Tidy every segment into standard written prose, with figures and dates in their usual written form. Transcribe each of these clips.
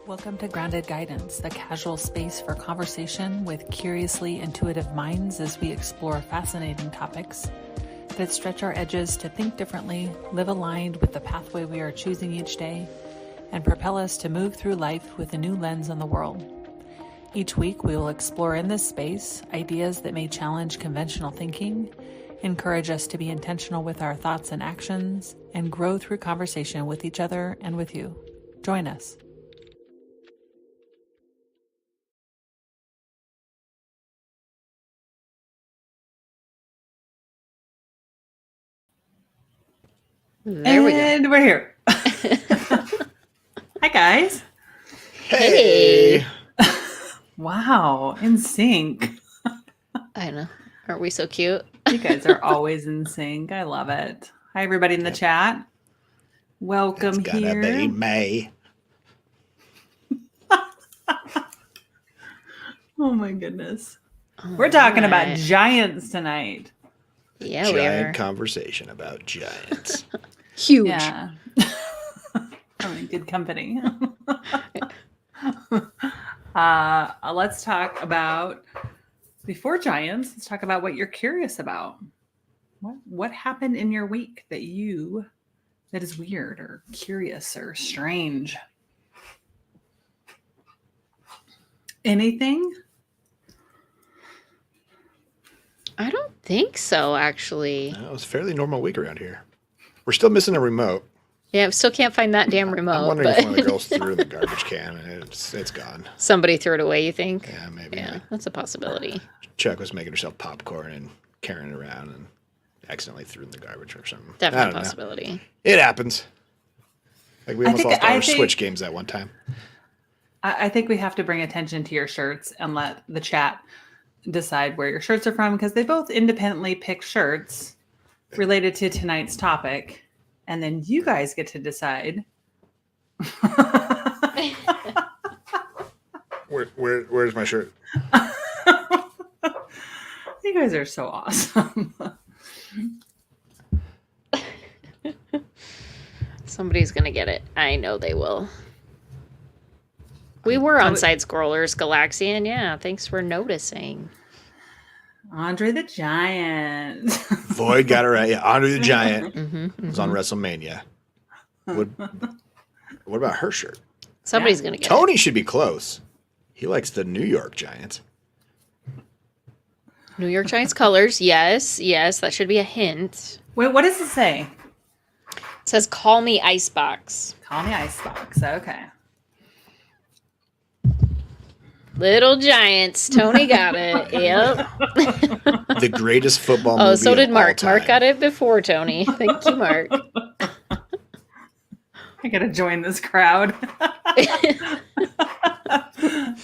Welcome to Grounded Guidance, the casual space for conversation with curiously intuitive minds as we explore fascinating topics that stretch our edges to think differently, live aligned with the pathway we are choosing each day, and propel us to move through life with a new lens on the world. Each week, we will explore in this space ideas that may challenge conventional thinking, encourage us to be intentional with our thoughts and actions, and grow through conversation with each other and with you. Join us. There we go. And we're here. Hi, guys. Hey. Wow, in sync. I know. Aren't we so cute? You guys are always in sync. I love it. Hi, everybody in the chat. Welcome it's here. Gonna be May. Oh my goodness. We're talking about giants tonight. Yeah, Giant we are. conversation about giants. Huge. Yeah. I'm in good company. Let's talk about, before giants, let's talk about what you're curious about. What happened in your week that is weird or curious or strange? Anything? I don't think so, actually. It was a fairly normal week around here. We're still missing a remote. Yeah, still can't find that damn remote. I'm wondering if one of the girls threw it in the garbage can and it's gone. Somebody threw it away, you think? Yeah, maybe. Yeah, that's a possibility. Chuck was making herself popcorn and carrying it around and accidentally threw it in the garbage or something. Definitely a possibility. Know. It happens. Like we almost lost our Switch games that one time. I think we have to bring attention to your shirts and let the chat decide where your shirts are from, because they both independently pick shirts related to tonight's topic, and then you guys get to decide. Where's my shirt? You guys are so awesome. Somebody's gonna get it. I know they will. We were on Side Scrollers, Galaxian. Yeah, thanks for noticing. Andre the Giant. Void got it right. Yeah, Andre the Giant was on Mhm. WrestleMania. What about her shirt? Somebody's gonna get Tony should be close. He likes the New York Giants. it. New York Giants colors. Yes, that should be a hint. Wait, what does it say? It says "Call me Icebox." Call me Icebox. Okay. Little Giants. Tony got it. Yep. The greatest football movie. Oh, so did of Mark. all Mark time. got it before Tony. Thank you, Mark. I gotta join this crowd. I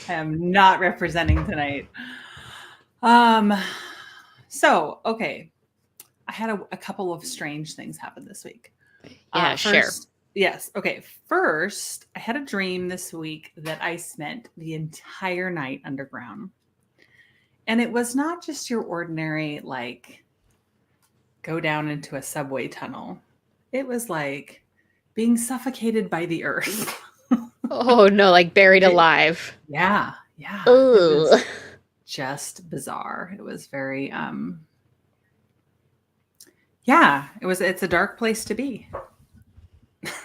am not representing tonight. So okay. I had a couple of strange things happen this week. Yeah, share. Yes. Okay. First, I had a dream this week that I spent the entire night underground. And it was not just your ordinary, like, go down into a subway tunnel. It was like being suffocated by the earth. Oh no, like buried alive. Yeah. Yeah. It Ugh. was just bizarre. It was very, it's a dark place to be.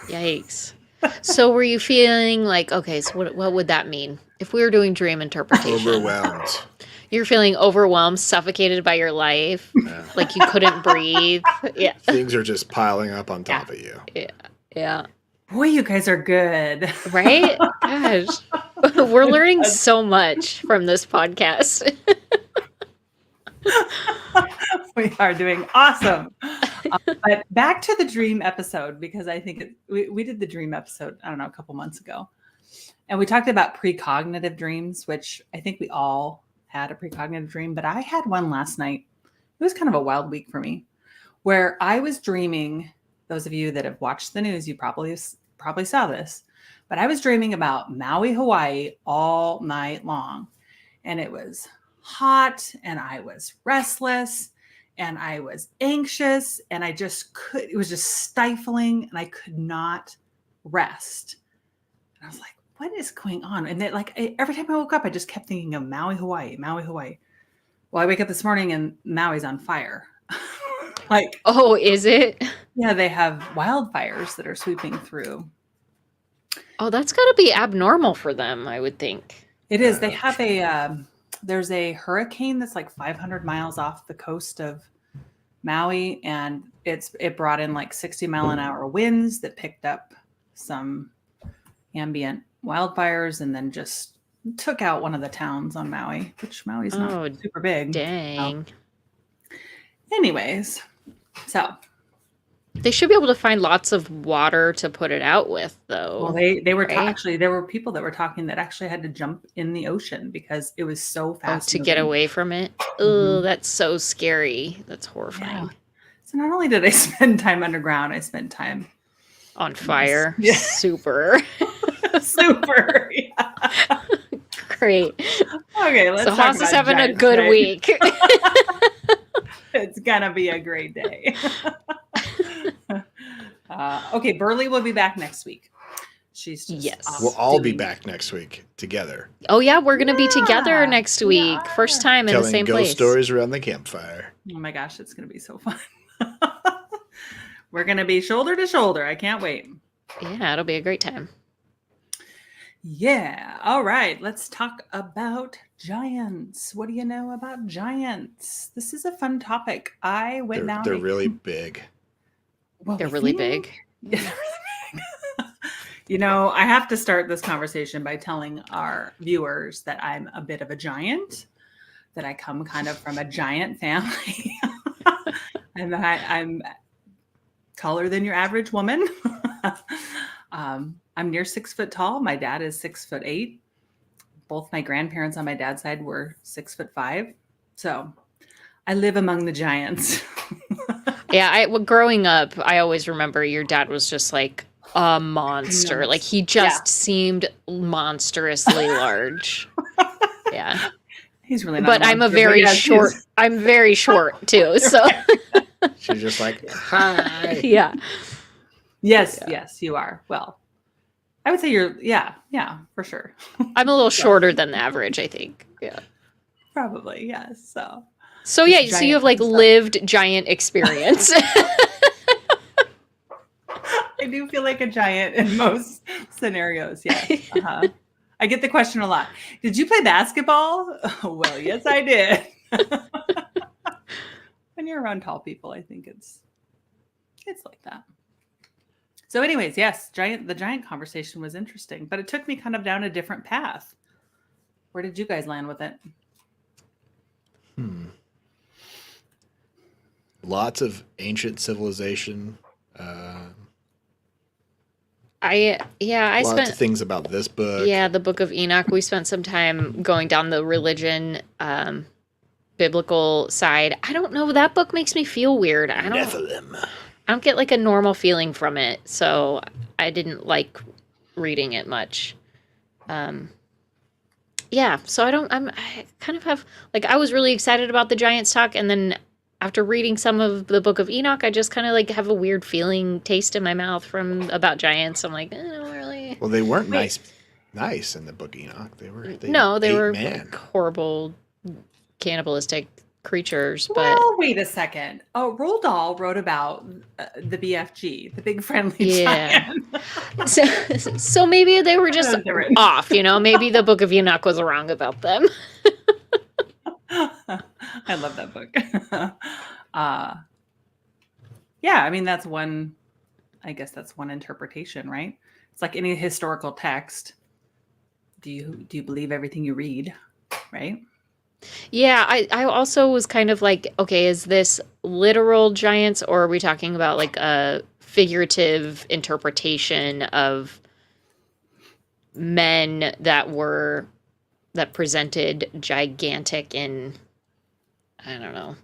Yikes. So were you feeling like, okay, so what would that mean? If we were doing dream interpretation. Overwhelmed. You're feeling overwhelmed, suffocated by your life, Yeah. like you couldn't breathe. Yeah. Things are just piling up on top of you. Yeah. Boy, you guys are good. Right? Gosh. We're learning so much from this podcast. We are doing awesome. But back to the dream episode, because I think we did the dream episode, I don't know, a couple months ago. And we talked about precognitive dreams, which I think we all had a precognitive dream, but I had one last night. It was kind of a wild week for me, where I was dreaming. Those of you that have watched the news, you probably saw this, but I was dreaming about Maui, Hawaii all night long. And it was hot and I was restless and I was anxious and it was just stifling and I could not rest. And I was like, what is going on? And then every time I woke up, I just kept thinking of Maui, Hawaii, Maui, Hawaii. Well, I wake up this morning and Maui's on fire. Oh, is it? Yeah, they have wildfires that are sweeping through. Oh, that's got to be abnormal for them, I would think. It is. They have there's a hurricane that's like 500 miles off the coast of Maui, and it brought in like 60-mile-an-hour winds that picked up some ambient wildfires and then just took out one of the towns on Maui, which Maui's not super big. Dang. Anyways, so they should be able to find lots of water to put it out with, though. well, they were right? actually there were people that were talking that actually had to jump in the ocean because it was so fast to get away from it. Oh, that's so scary. That's horrifying. Yeah. So not only did I spend time underground, I spent time on fire. Yeah. Super. Super. Yeah. Great. Okay, let's so talk Haas is about having a giants good today. week. It's gonna be a great day. Okay, Burley will be back next week. She's just off We'll all be doing- back next week together. Oh yeah, we're gonna be together Yeah, next we week. are. First time in the Telling same ghost place. stories around the campfire. Oh my gosh, it's gonna be so fun. We're gonna be shoulder to shoulder. I can't wait. Yeah, it'll be a great time. Yeah. All right. Let's talk about giants. What do you know about giants? This is a fun topic. I went down. They're really big. Well, They're we really think- big. Yeah, they're really big. You know, I have to start this conversation by telling our viewers that I'm a bit of a giant, that I come kind of from a giant family, and that I'm taller than your average woman. I'm near 6 foot tall. My dad is 6'8". Both my grandparents on my dad's side were 6'5". So I live among the giants. Yeah, growing up, I always remember your dad was just like a monster. Like he just seemed monstrously large. Yeah. He's really not. But I'm a very short. I'm very short too. So She's just like, hi. yeah. Yes, you are. Well, I would say you're. Yeah, for sure. I'm a little shorter than the average, I think. Yeah. Probably, yes. So, So this yeah, so you have like giant stuff. lived giant experience. I do feel like a giant in most scenarios. Yes. I get the question a lot. Did you play basketball? Well, yes, I did. When you're around tall people, I think it's like that. So, anyways, yes, the giant conversation was interesting, but it took me kind of down a different path. Where did you guys land with it? Lots of ancient civilization. I Lots spent of things about this book. the Book of Enoch. We spent some time going down the religion, biblical side. I don't know. That book makes me feel weird. I don't get like a normal feeling from it, so I didn't like reading it much. So I kind of have like I was really excited about the Giants talk, and then after reading some of the Book of Enoch, I just kind of like have a weird feeling taste in my mouth about giants. I'm like, I don't really. Well, they weren't nice in the Book of Enoch. They were like, horrible cannibalistic creatures. Well, but wait a second. Oh, Roald Dahl wrote about the BFG, the big friendly giant. so maybe they were just off. Maybe the Book of Enoch was wrong about them. I love that book. Yeah, I mean that's one. I guess that's one interpretation, right? It's like any historical text. Do you believe everything you read, right? Yeah, I also was kind of like, okay, is this literal giants, or are we talking about like a figurative interpretation of men that presented gigantic in, I don't know,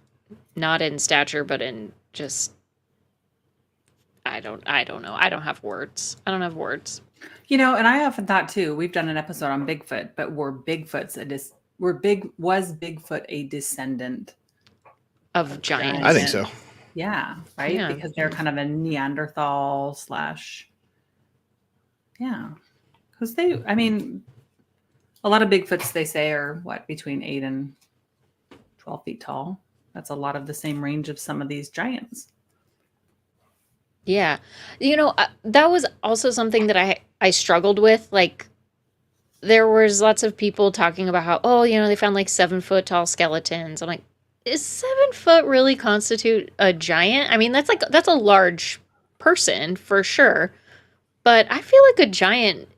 not in stature, but in just, I don't know. I don't have words. And I often thought too, we've done an episode on Bigfoot, but was Bigfoot a descendant of giants? I think so. Yeah, right? Yeah. Because they're kind of a Neanderthal / yeah. Because a lot of Bigfoots, they say, are between 8 and 12 feet tall. That's a lot of the same range of some of these giants. Yeah. That was also something that I struggled with. Like, there was lots of people talking about how, they found like 7 foot tall skeletons. I'm like, is 7 foot really constitute a giant? I mean, that's a large person for sure. But I feel like a giant,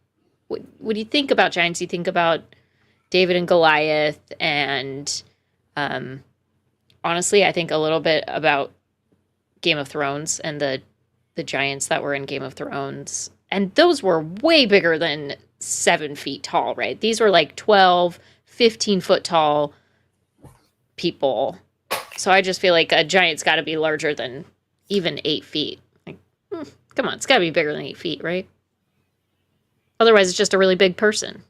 when you think about giants, you think about David and Goliath, and honestly, I think a little bit about Game of Thrones and the giants that were in Game of Thrones. And those were way bigger than 7 feet tall, right? These were like 12, 15 foot tall people. So I just feel like a giant's got to be larger than even 8 feet. Like, come on, it's got to be bigger than 8 feet, right? Otherwise, it's just a really big person.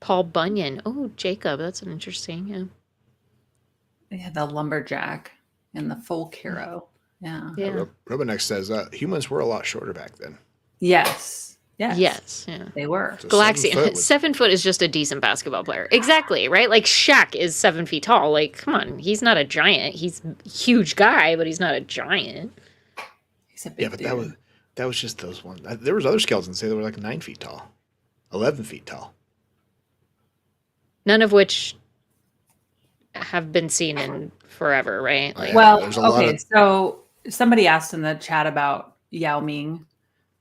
Paul Bunyan. Oh, Jacob. That's an interesting, yeah. Yeah, the lumberjack and the folk hero. Yeah. Robonex says humans were a lot shorter back then. Yes. Yeah. They were. So Galaxian. 7 foot is just a decent basketball player. Exactly, right? Like Shaq is 7 feet tall. Like, come on, he's not a giant. He's a huge guy, but he's not a giant. He's a big dude. That was just those ones. There was other skeletons that were like 9 feet tall, 11 feet tall. None of which have been seen in forever, right? Like, so somebody asked in the chat about Yao Ming,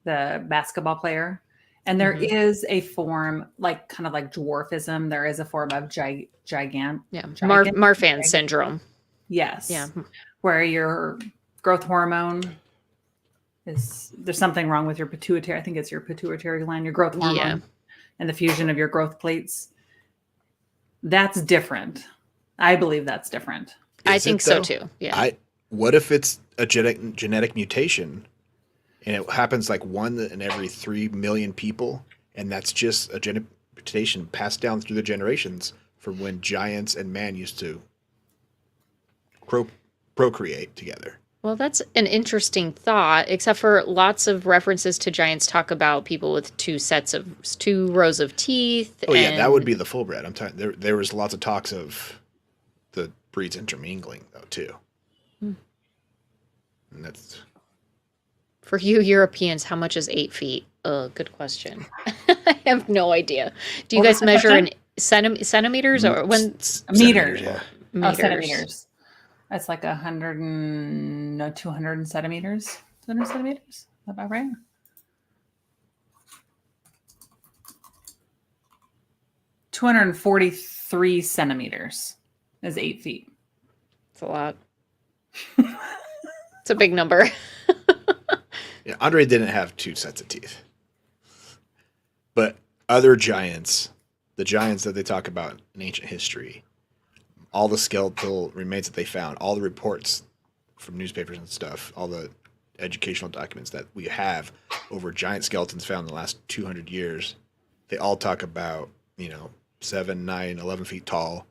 the basketball player, and there is a form, like kind of like dwarfism. There is a form of gigant. Yeah, Marfan syndrome. Yes. Yeah. Where your growth hormone there's something wrong with your pituitary. I think it's your pituitary gland, your growth hormone, and the fusion of your growth plates. That's different. I believe that's different. I think so too. Yeah. What if it's a genetic mutation, and it happens like 1 in every 3 million people, and that's just a genetic mutation passed down through the generations from when giants and man used to procreate together? Well, that's an interesting thought, except for lots of references to giants talk about people with two rows of teeth. Oh yeah, that would and be the full bred. I'm talking. There was lots of talks of the breeds intermingling though too, Hmm. and that's For you Europeans, how much is 8 feet? Good question. I have no idea. Do you What was guys the measure in question? centimeters or when centimeters. Meters. Yeah, Oh, meters? centimeters. That's like 100 and no 200 centimeters. 200 centimeters. Is that about right? $243 centimeters is 8 feet. It's a lot. It's a big number. yeah. Andre didn't have two sets of teeth, but other giants, the giants that they talk about in ancient history, all the skeletal remains that they found, all the reports from newspapers and stuff, all the educational documents that we have over giant skeletons found in the last 200 years, they all talk about, 7, 9, 11 feet tall,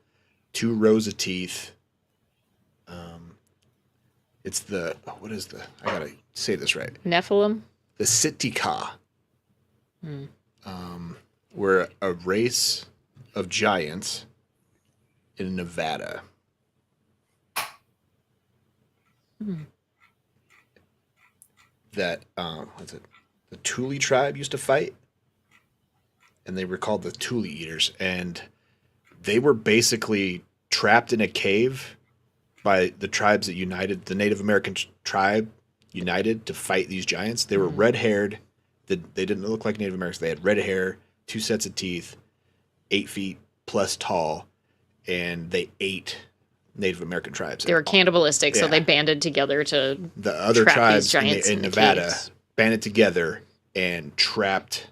2 rows of teeth. It's I gotta say this right. Nephilim? The Sitka Hmm. were a race of giants in Nevada. Hmm. That what's it? The Thule tribe used to fight, and they were called the Thule Eaters, and they were basically trapped in a cave by the tribes that united. The Native American tribe united to fight these giants. They were red-haired. They didn't look like Native Americans. They had red hair, 2 sets of teeth, 8 feet plus tall, and they ate Native American tribes. They were cannibalistic, so Yeah. they banded together to The other trap tribes these giants in in the Nevada caves. banded together and trapped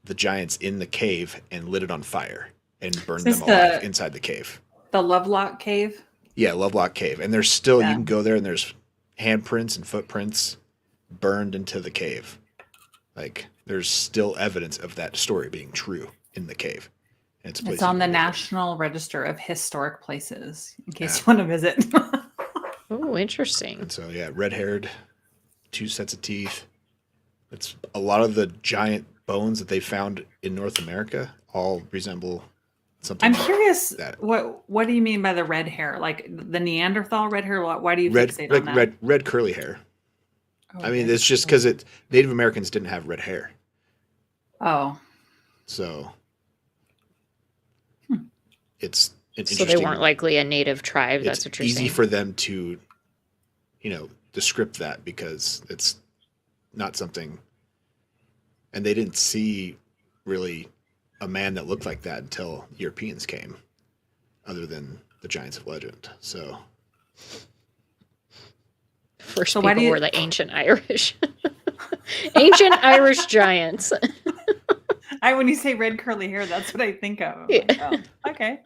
the giants in the cave and lit it on fire and burned Is them this alive inside the cave. The Lovelock Cave? Yeah, Lovelock Cave. And there's still, you Yeah. can go there and there's handprints and footprints burned into the cave. Like, there's still evidence of that story being true in the cave. And it's a place It's on you the can visit. National Register of Historic Places, in case you want to visit. Oh, interesting. And so, yeah, red-haired, 2 sets of teeth. It's a lot of the giant bones that they found in North America all resemble something. I'm like curious, that. what do you mean by the red hair? Like the Neanderthal red hair? Why do you Red, fixate red, on that? red curly hair. Oh, I mean, red it's just curly. because Native Americans didn't have red hair, Oh, so it's an So they interesting. weren't likely a native tribe. It's That's what you're easy saying. for them to, descript that because it's not something, and they didn't see really a man that looked like that until Europeans came, other than the giants of legend. So First So why people do you- were the ancient Irish. Ancient Irish giants. when you say red curly hair, that's what I think of. I'm Yeah. like, oh, okay.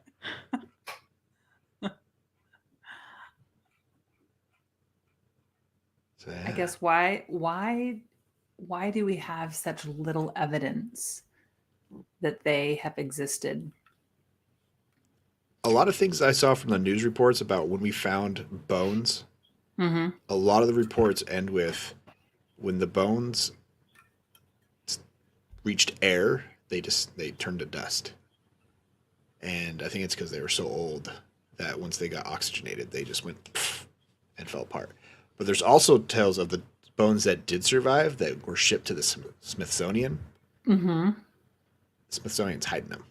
I guess why do we have such little evidence that they have existed? a lot of things I saw from the news reports about when we found bones, Mm-hmm. a lot of the reports end with when the bones reached air, they turned to dust. And I think it's because they were so old that once they got oxygenated, they just went pff, and fell apart. But there's also tales of the bones that did survive that were shipped to the Smithsonian. Mm-hmm. The Smithsonian's hiding them.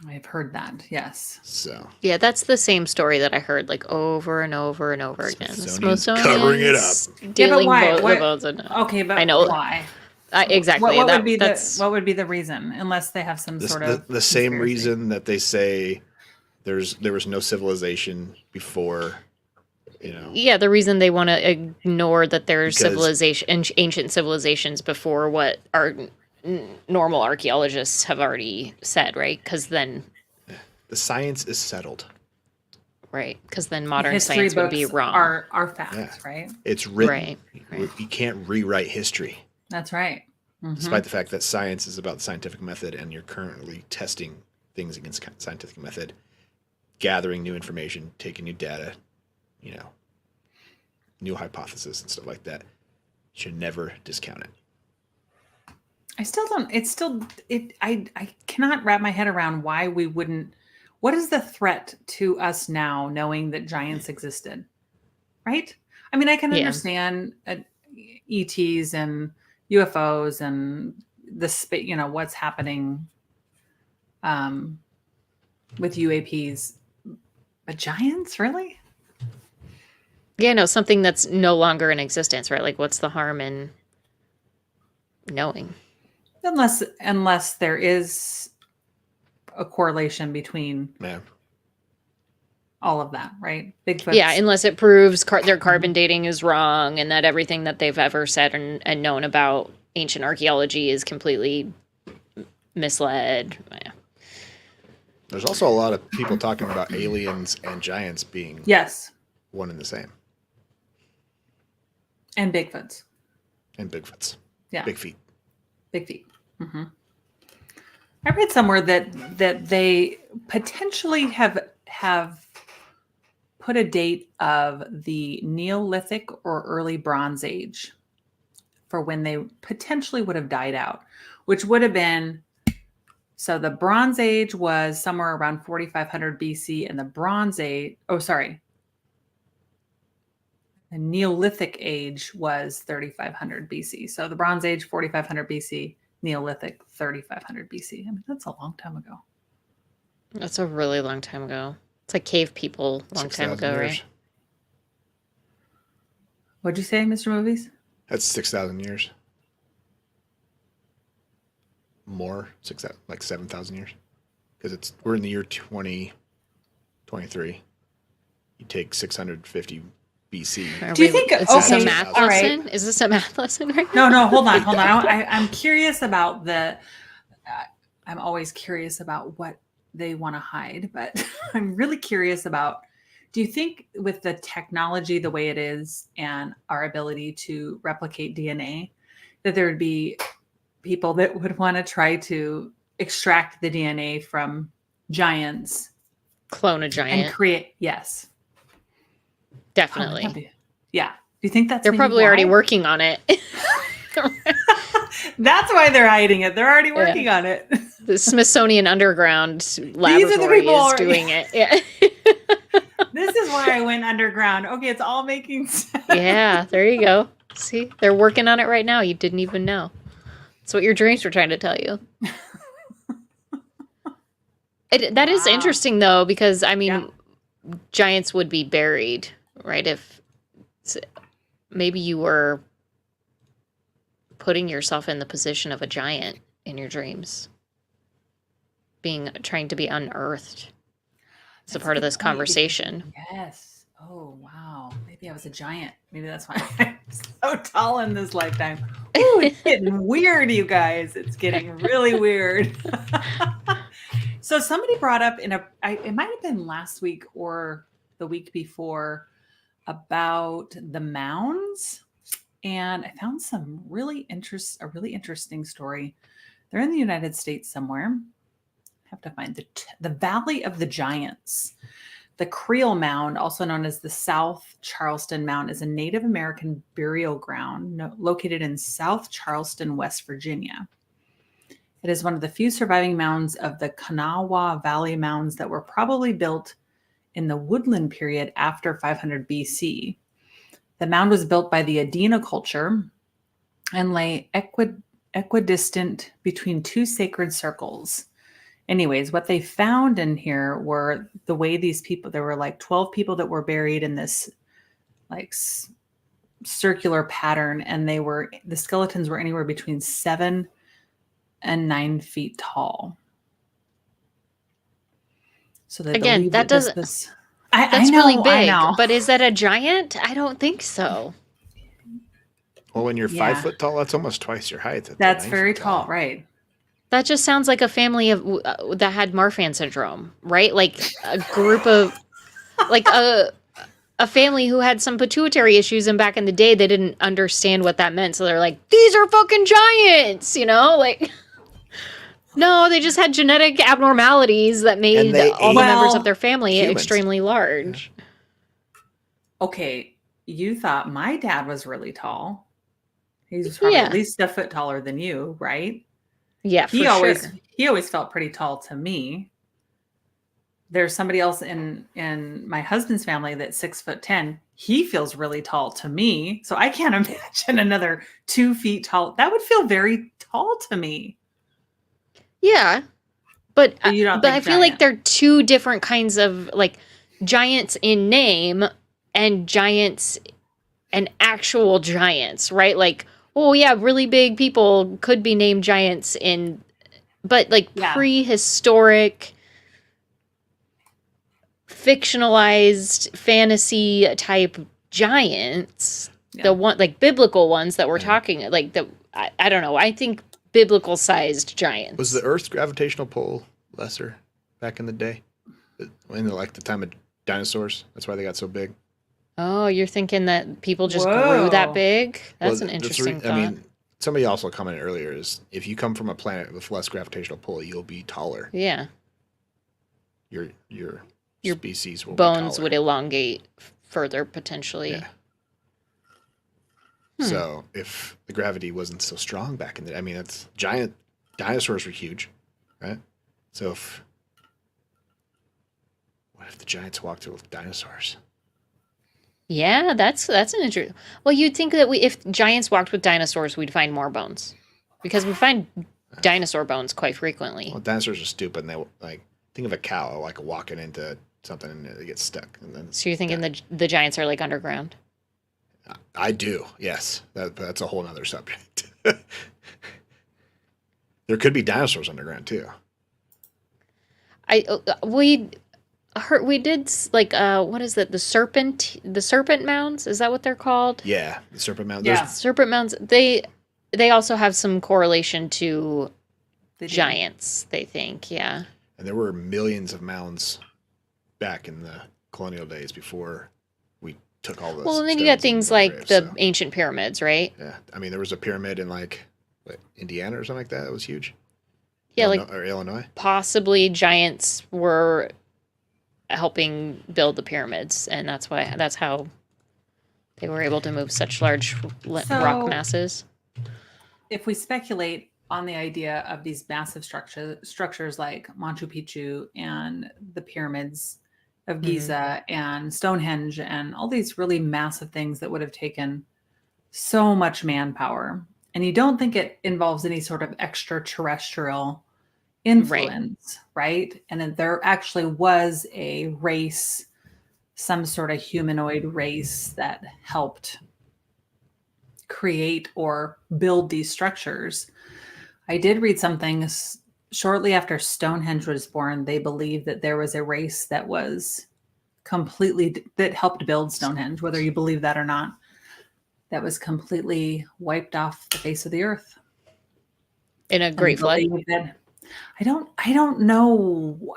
I've heard that. Yes. So Yeah, that's the same story that I heard like over and over and over again. The Smithsonian's covering it up. Dealing why? the What- bones in. Okay, but I know. why? Exactly. What that, would be that's what would be the reason? Unless they have some sort of the same conspiracy. reason that they say there was no civilization before, yeah, the reason they want to ignore that there's Because- civilization, ancient civilizations before what our normal archaeologists have already said, right? Because then, the science is settled. right? Because then modern History science would books be wrong. Are facts, Yeah. right? It's written. Right. You can't rewrite history, That's right. Mhm. despite the fact that science is about the scientific method, and you're currently testing things against scientific method, gathering new information, taking new data. new hypothesis and stuff like that. You should never discount it. I still don't. I cannot wrap my head around why we wouldn't. What is the threat to us now, knowing that giants existed? Right? I mean, I can understand ETs and UFOs and the space. What's happening with UAPs, but giants, really? Yeah, no, something that's no longer in existence, right? Like, what's the harm in knowing? Unless there is a correlation between all of that, right? Bigfoot. Yeah, unless it proves their carbon dating is wrong and that everything that they've ever said and known about ancient archaeology is completely misled. Yeah. There's also a lot of people talking about aliens and giants being one and the same. And Bigfoots. Yeah. Big feet. Mm-hmm. I read somewhere that they potentially have put a date of the Neolithic or early Bronze Age for when they potentially would have died out, which would have been, so the Bronze Age was somewhere around 4500 BC, and the Neolithic age was 3500 BC. So the Bronze Age, 4500 BC, Neolithic, 3500 BC. I mean, that's a long time ago. That's a really long time ago. It's like cave people a long time ago, right? What'd you say, Mr. Movies? That's 6,000 years. More, 6,000, like 7,000 years. Because we're in the year 2023. You take 650 BC. Do you think? Is this a math lesson? Right. Is this a math lesson right now? No. Hold on. I'm curious about I'm always curious about what they want to hide, but I'm really curious about. Do you think with the technology the way it is and our ability to replicate DNA, that there would be people that would want to try to extract the DNA from giants, clone a giant, and create? Yes. Definitely. Yeah. Do you think that's they're probably already working on it? That's why they're hiding it. They're already working on it. The Smithsonian Underground Laboratory is doing it. Yeah. This is why I went underground. Okay, it's all making sense. Yeah, there you go. See, they're working on it right now. You didn't even know. That's what your dreams were trying to tell you. That is interesting, though, because, I mean, giants would be buried, right? If maybe you were putting yourself in the position of a giant in your dreams, trying to be unearthed. It's a part of this conversation. Yes. Oh, wow. Maybe I was a giant. Maybe that's why I'm so tall in this lifetime. Ooh, it's getting weird, you guys. It's getting really weird. So somebody brought up it might have been last week or the week before, about the mounds. And I found a really interesting story. They're in the United States somewhere. I have to find the Valley of the Giants. The Creel Mound, also known as the South Charleston Mound, is a Native American burial ground located in South Charleston, West Virginia. It is one of the few surviving mounds of the Kanawha Valley mounds that were probably built in the woodland period after 500 BC. The mound was built by the Adena culture and lay equidistant between two sacred circles. Anyways, what they found in here were the way these people, there were like 12 people that were buried in this like circular pattern, and the skeletons were anywhere between 7 and 9 feet tall. So again, that doesn't. That's really big. But is that a giant? I don't think so. Well, when you're 5 foot tall, that's almost twice your height. That's very tall, right? That just sounds like a family of that had Marfan syndrome, right? Like a group of, like a family who had some pituitary issues, and back in the day, they didn't understand what that meant. So they're like, these are fucking giants, like. No, they just had genetic abnormalities that made all the members of their family extremely large. Okay, you thought my dad was really tall. He's probably Yeah. at least a foot taller than you, right? Yeah, He for always sure. he always felt pretty tall to me. There's somebody else in my husband's family that's 6'10". He feels really tall to me. So I can't imagine another 2 feet tall. That would feel very tall to me. Yeah. But But you don't I think feel like giant. they're two different kinds of like giants in name and giants and actual giants, right? Like, oh yeah, really big people could be named giants in, but like Yeah. prehistoric, fictionalized fantasy type giants, Yeah. the one like biblical ones that we're Yeah. talking like I don't know. I think biblical sized giants. Was the Earth's gravitational pull lesser back in the day? In like the time of dinosaurs? That's why they got so big. Oh, you're thinking that people just grew that Whoa. big? That's Well, an interesting thought. I mean, somebody also commented earlier is if you come from a planet with less gravitational pull, you'll be taller. Yeah. Your Your species will bones be taller. would elongate further potentially. Yeah. So if the gravity wasn't so strong back in the, I mean, it's giant dinosaurs were huge, right? So what if the giants walked with dinosaurs? Yeah, that's an interesting. Well, you'd think that if giants walked with dinosaurs, we'd find more bones, because we find dinosaur bones quite frequently. Well, dinosaurs are stupid, and they like think of a cow like walking into something and they get stuck, and then. So you're thinking the giants are like underground? I do, yes. That's a whole nother subject. There could be dinosaurs underground too. We did like what is it, the serpent mounds, is that what they're called? Yeah, the serpent mound. Yeah. Serpent mounds, they also have some correlation to They do. giants, they think. Yeah. And there were millions of mounds back in the colonial days before we took all those. Well, and then you got things like the graves, ancient pyramids, right? yeah, I mean there was a pyramid in like Indiana or something like that. That was huge. Yeah, Or Illinois. Possibly giants were helping build the pyramids, and that's how they were able to move such large rock masses. If we speculate on the idea of these massive structures like Machu Picchu and the pyramids of Giza and Stonehenge and all these really massive things that would have taken so much manpower, and you don't think it involves any sort of extraterrestrial influence, right? And then there actually was a race, some sort of humanoid race that helped create or build these structures. I did read something shortly after Stonehenge was born. They believed that there was a race that was that helped build Stonehenge, whether you believe that or not, that was completely wiped off the face of the earth in a great flood. I don't know.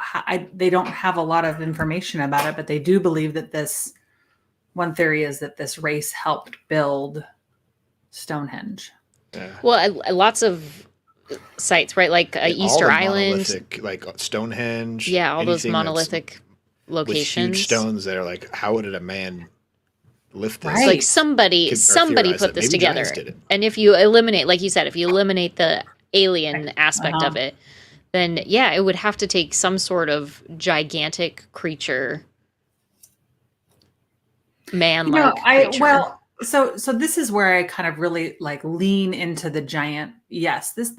They don't have a lot of information about it, but they do believe that this one theory is that this race helped build Stonehenge. Yeah. Well, lots of sites, right? Like Easter Island, like Stonehenge. Yeah, all those monolithic locations. With huge stones that are like, how did a man lift this? Right. Like somebody put this together. And if you eliminate, like you said, if you eliminate the alien aspect of it, then yeah, it would have to take some sort of gigantic creature, man-like creature. Well, so this is where I kind of really like lean into the giant. Yes, this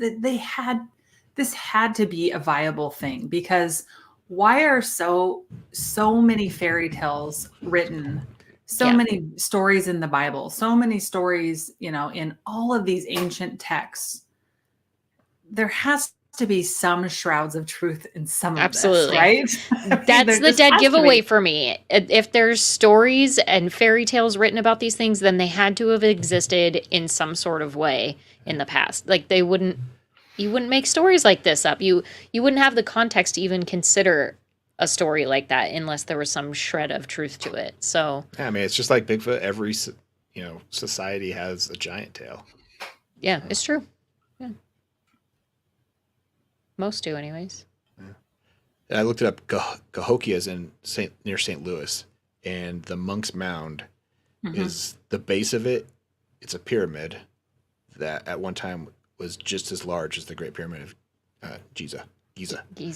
had to be a viable thing, because why are so many fairy tales written? So many stories in the Bible, so many stories, in all of these ancient texts. There has to be some shrouds of truth in some of this, right? That's the dead giveaway for me. If there's stories and fairy tales written about these things, then they had to have existed in some sort of way in the past. Like you wouldn't make stories like this up. You wouldn't have the context to even consider a story like that unless there was some shred of truth to it. So yeah, I mean, it's just like Bigfoot. Every society has a giant tail. Yeah, it's true. Yeah, most do, anyways. Yeah. I looked it up. Cahokia is near St. Louis, and the Monk's Mound is the base of it. It's a pyramid that at one time was just as large as the Great Pyramid of Giza. Giza. Yeah.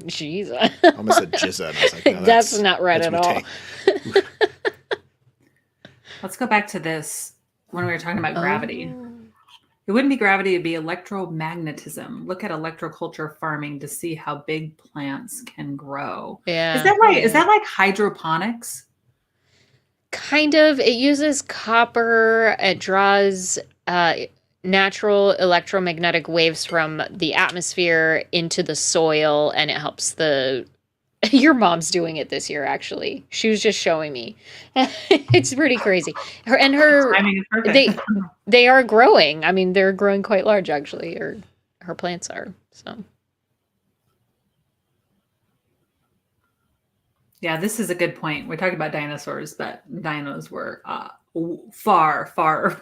Giza. I almost said Giza. And I was like, no, that's not right at all. Let's go back to this when we were talking about gravity. It wouldn't be gravity, it'd be electromagnetism. Look at electroculture farming to see how big plants can grow. Yeah. Is that right? Is that like hydroponics? Kind of. It uses copper. It draws natural electromagnetic waves from the atmosphere into the soil, and it helps the... Your mom's doing it this year, actually. She was just showing me. It's pretty crazy. Timing is perfect. They are growing. I mean, they're growing quite large, actually, or her plants are. So, yeah, this is a good point. We're talking about dinosaurs, but dinos were far, far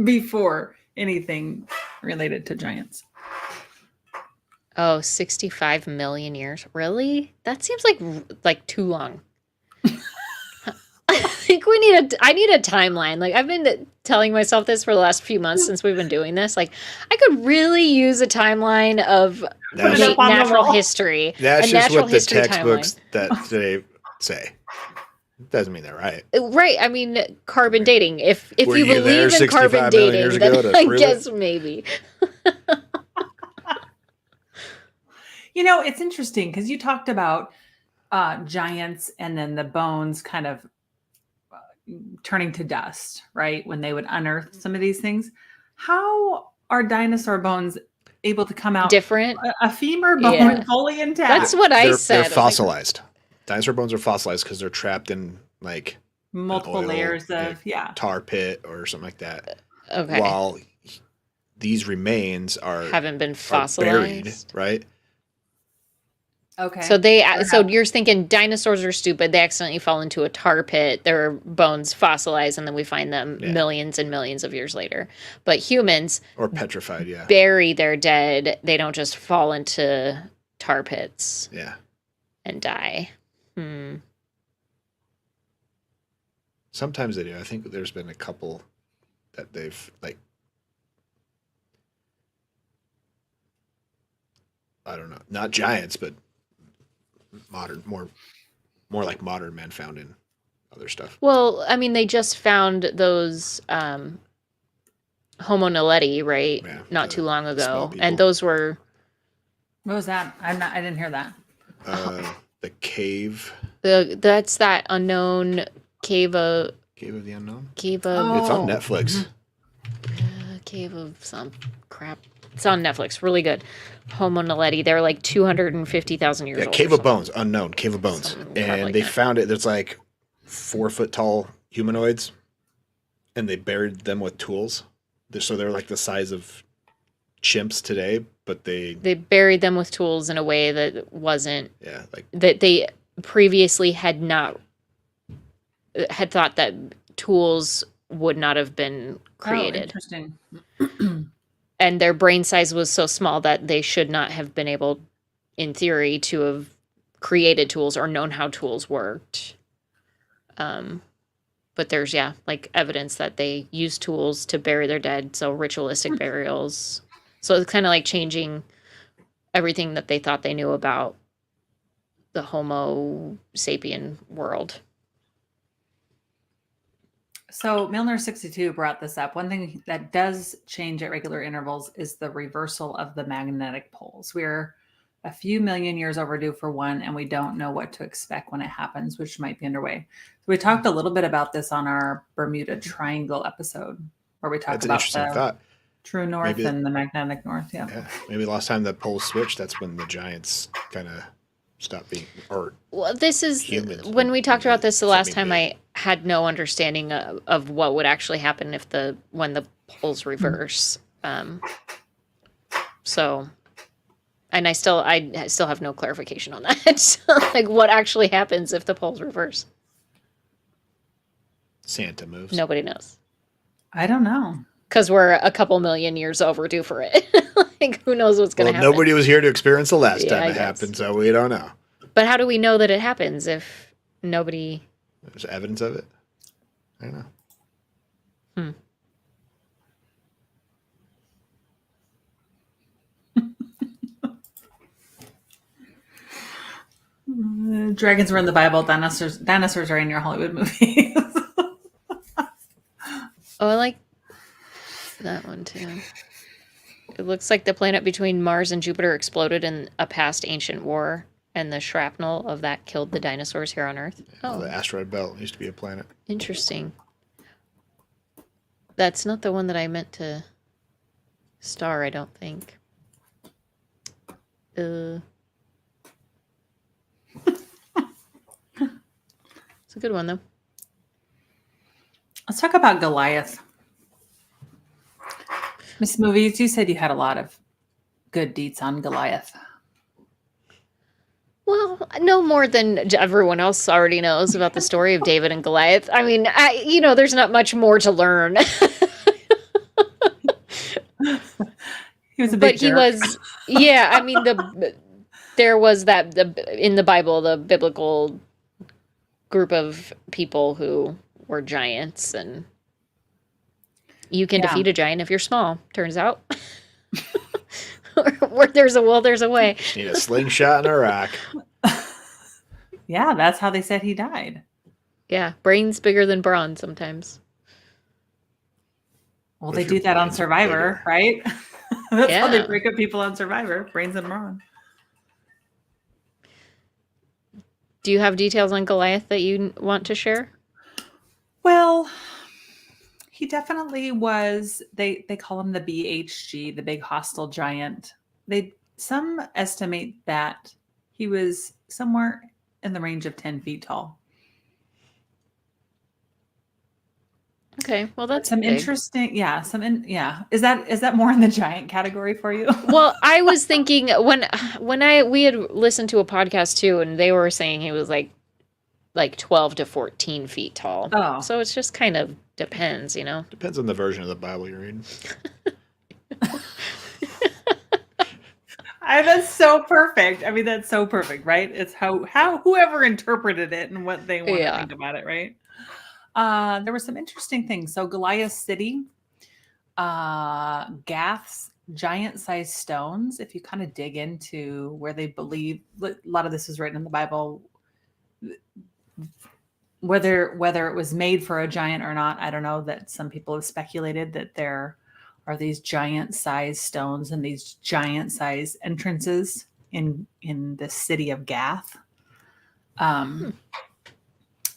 before anything related to giants. oh, 65 million years. Really? That seems like too long. I think I need a timeline. Like, I've been telling myself this for the last few months since we've been doing this. Like, I could really use a timeline of natural history. That's just what the textbooks timeline. that they say. Doesn't mean they're right. Right. I mean, carbon dating. If you there believe in carbon dating, then I guess maybe. You know, it's interesting because you talked about giants and then the bones kind of turning to dust, right? When they would unearth some of these things. How are dinosaur bones able to come out different? A femur bone fully intact. That's what I said. They're fossilized. Dinosaur bones are fossilized because they're trapped in like multiple layers of tar pit or something like that. Okay. While these remains haven't been fossilized, buried, right? Okay. So you're thinking dinosaurs are stupid. They accidentally fall into a tar pit. Their bones fossilize, and then we find them millions and millions of years later. But humans or petrified, bury their dead. They don't just fall into tar pits, and die. Sometimes they do. I think there's been a couple that they've like. I don't know, not giants, but modern, more like modern men found in other stuff. Well, I mean, they just found those Homo naledi, right? Yeah, not too long ago, and those were. What was that? I didn't hear that. The cave. That's that unknown cave of. Cave of the Unknown. Cave of. It's on Netflix. Cave of some crap. It's on Netflix. Really good. Homo naledi. They're like 250,000 years old. Cave of Bones. Unknown. Cave of Bones. And they found it. There's like 4 foot tall humanoids. And they buried them with tools. So they're like the size of chimps today. But they buried them with tools in a way that wasn't. Yeah. Like that they previously had thought that tools would not have been created. Interesting. And their brain size was so small that they should not have been able, in theory, to have created tools or known how tools worked. But there's, like evidence that they used tools to bury their dead. So ritualistic burials. So it's kind of like changing everything that they thought they knew about the Homo sapien world. So Milner 62 brought this up. One thing that does change at regular intervals is the reversal of the magnetic poles. We're a few million years overdue for one, and we don't know what to expect when it happens, which might be underway. So we talked a little bit about this on our Bermuda Triangle episode, where we talked about the true north and the magnetic north. Yeah. Maybe last time the poles switched, that's when the giants kind of stopped being. This is humans, when we talked about this the last time. I had no understanding of what would actually happen when the poles reverse. So, and I still have no clarification on that. So, like, what actually happens if the poles reverse? Santa moves. Nobody knows. I don't know. Because we're a couple million years overdue for it. Like, who knows what's going to happen? Nobody was here to experience the last time it happened, so we don't know. But how do we know that it happens if nobody... There's evidence of it? I know. Dragons were in the Bible. Dinosaurs are in your Hollywood movies. Oh, I like that one too. It looks like the planet between Mars and Jupiter exploded in a past ancient war, and the shrapnel of that killed the dinosaurs here on Earth. Oh, The asteroid belt used to be a planet. interesting. That's not the one that I meant to star, I don't think. It's a good one, though. Let's talk about Goliath. Miss Movies, you said you had a lot of good deets on Goliath. Well, no more than everyone else already knows about the story of David and Goliath. I mean, there's not much more to learn. He was a big jerk. Yeah, I mean, there was that in the Bible, the biblical group of people who were giants, and you can defeat a giant if you're small, turns out. Where there's a will, there's a way. Need a slingshot and a rock. Yeah, that's how they said he died. Yeah, brains bigger than brawn sometimes. Well, they do that on Survivor, right? That's how they Yeah. break up people on Survivor, brains and brawn. Do you have details on Goliath that you want to share? Well, he definitely was. They call him the BHG, the big hostile giant. Some estimate that he was somewhere in the range of 10 feet tall. Okay, well that's Some big. interesting, yeah. Is that more in the giant category for you? Well, I was thinking when we had listened to a podcast too, and they were saying he was like 12 to 14 feet tall. Oh. So it's just kind of depends, you know. Depends on the version of the Bible you're reading. That's so perfect. I mean, that's so perfect, right? It's how whoever interpreted it and what they want to think about it, right? There were some interesting things. So Goliath City, Gath's giant-sized stones. If you kind of dig into where they believe, a lot of this is written in the Bible. Whether it was made for a giant or not, I don't know. That some people have speculated that there are these giant-sized stones and these giant-sized entrances in the city of Gath.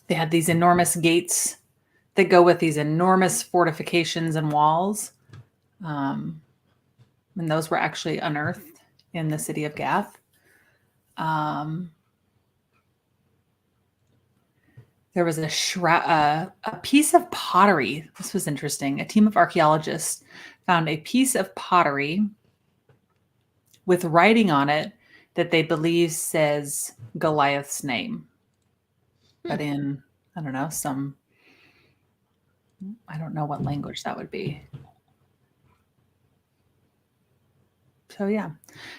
They had these enormous gates that go with these enormous fortifications and walls. And those were actually unearthed in the city of Gath. There was a piece of pottery. This was interesting. A team of archaeologists found a piece of pottery with writing on it that they believe says Goliath's name. But in, I don't know, I don't know what language that would be. So yeah.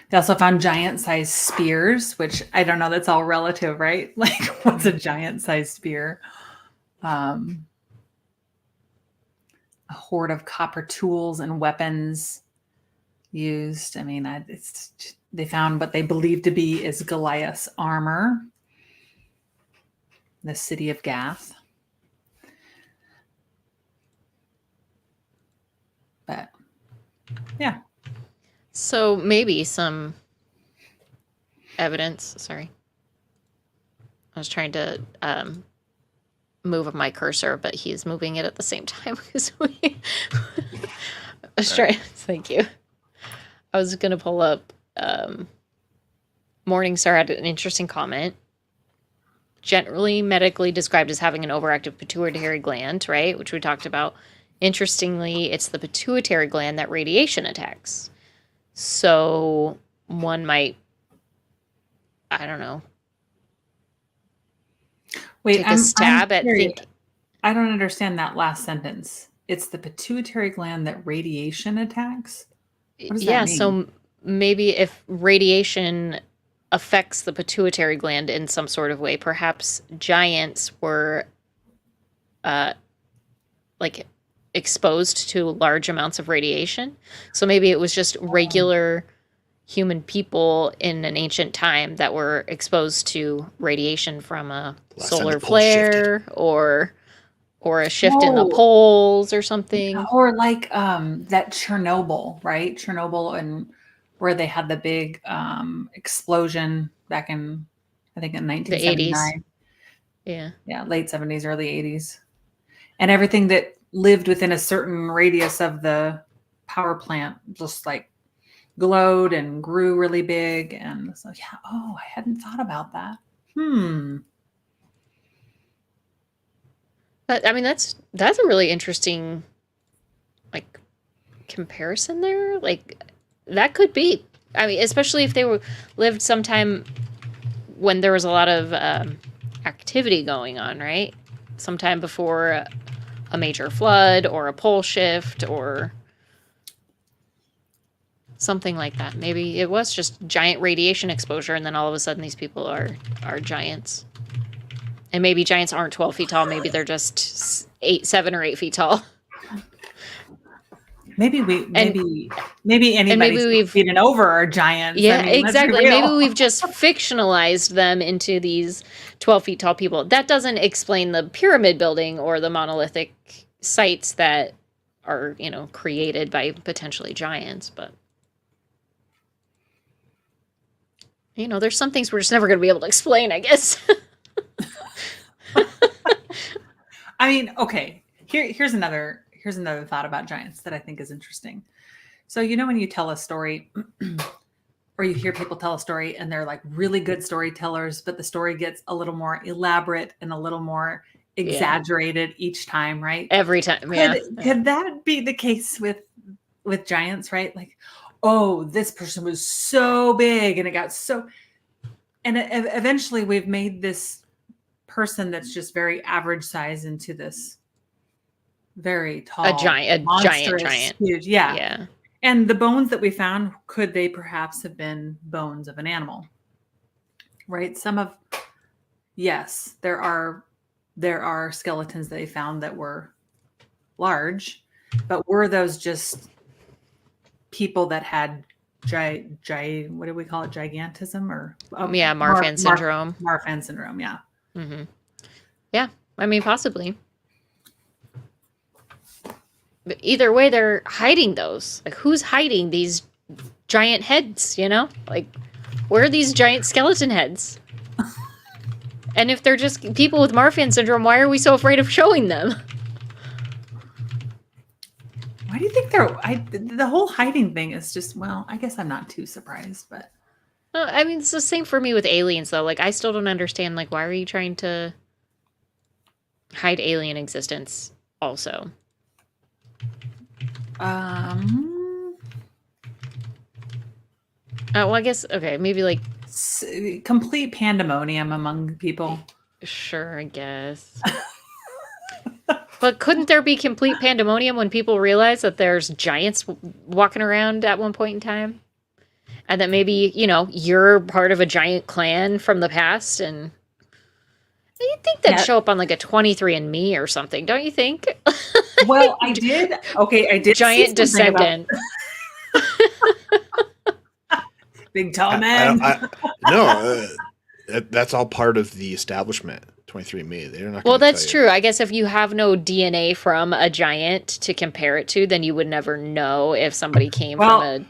They also found giant-sized spears, which I don't know, that's all relative, right? Like, what's a giant-sized spear? A hoard of copper tools and weapons used. I mean, they found what they believe to be is Goliath's armor. The city of Gath. But yeah. So maybe some evidence. Sorry. I was trying to move my cursor, but he's moving it at the same time because I was trying. Thank you. I was going to pull up Morningstar had an interesting comment. Generally medically described as having an overactive pituitary gland, right? Which we talked about. Interestingly, it's the pituitary gland that radiation attacks. So one might, I don't know. Wait, take a stab at curious. think. I don't understand that last sentence. It's the pituitary gland that radiation attacks? What does that mean? So maybe if radiation affects the pituitary gland in some sort of way, perhaps giants were like exposed to large amounts of radiation. So maybe it was just regular human people in an ancient time that were exposed to radiation from a Last time the solar poles flare or a shift in the Whoa. poles or something. Or like that Chernobyl, right? Chernobyl, and where they had the big explosion back in, I think, in The 80s. 1979. Yeah. Yeah, late 70s, early 80s. And everything that lived within a certain radius of the power plant just like glowed and grew really big. And so, yeah, oh, I hadn't thought about that. But I mean, that's a really interesting like comparison there. Like that could be. I mean, especially if they were lived sometime when there was a lot of activity going on, right? Sometime before a major flood or a pole shift or something like that. Maybe it was just giant radiation exposure, and then all of a sudden these people are giants. And maybe giants aren't 12 feet tall. Maybe they're just 7 or 8 feet tall. Maybe anybody 6 feet and over are giants. Yeah, I mean, exactly. Maybe we've just fictionalized them into these 12 feet tall people. That doesn't explain the pyramid building or the monolithic sites that are, created by potentially giants. But, there's some things we're just never going to be able to explain, I guess. I mean, okay. Here's another thought about giants that I think is interesting. So, when you tell a story or you hear people tell a story and they're like really good storytellers, but the story gets a little more elaborate and a little more exaggerated each time, right? Every time. Could that be the case with giants, right? Like, oh, this person was so big and it got so, and eventually we've made this person that's just very average size into this very tall, a giant, huge, yeah. And the bones that we found, could they perhaps have been bones of an animal? Right? Yes, there are skeletons that they found that were large, but were those just people that had what do we call it? Gigantism or Marfan syndrome. Marfan syndrome, yeah. Mm-hmm. Yeah, I mean, possibly. But either way, they're hiding those. Like, who's hiding these giant heads, Like, where are these giant skeleton heads? And if they're just people with Marfan syndrome, why are we so afraid of showing them? Why do you think the whole hiding thing is just, well, I guess I'm not too surprised, but. I mean, it's the same for me with aliens, though. Like, I still don't understand, like, why are you trying to hide alien existence also? Well, I guess, okay, maybe, like... complete pandemonium among people. Sure, I guess. But couldn't there be complete pandemonium when people realize that there's giants walking around at one point in time? And that maybe, you're part of a giant clan from the past, and you'd think that'd show up on like a 23andMe or something, don't you think? Well, I did. Okay, I did. Giant descendant. Big tall man. No, that's all part of the establishment. 23andMe. They're not. Well, that's true. I guess if you have no DNA from a giant to compare it to, then you would never know if somebody came from a.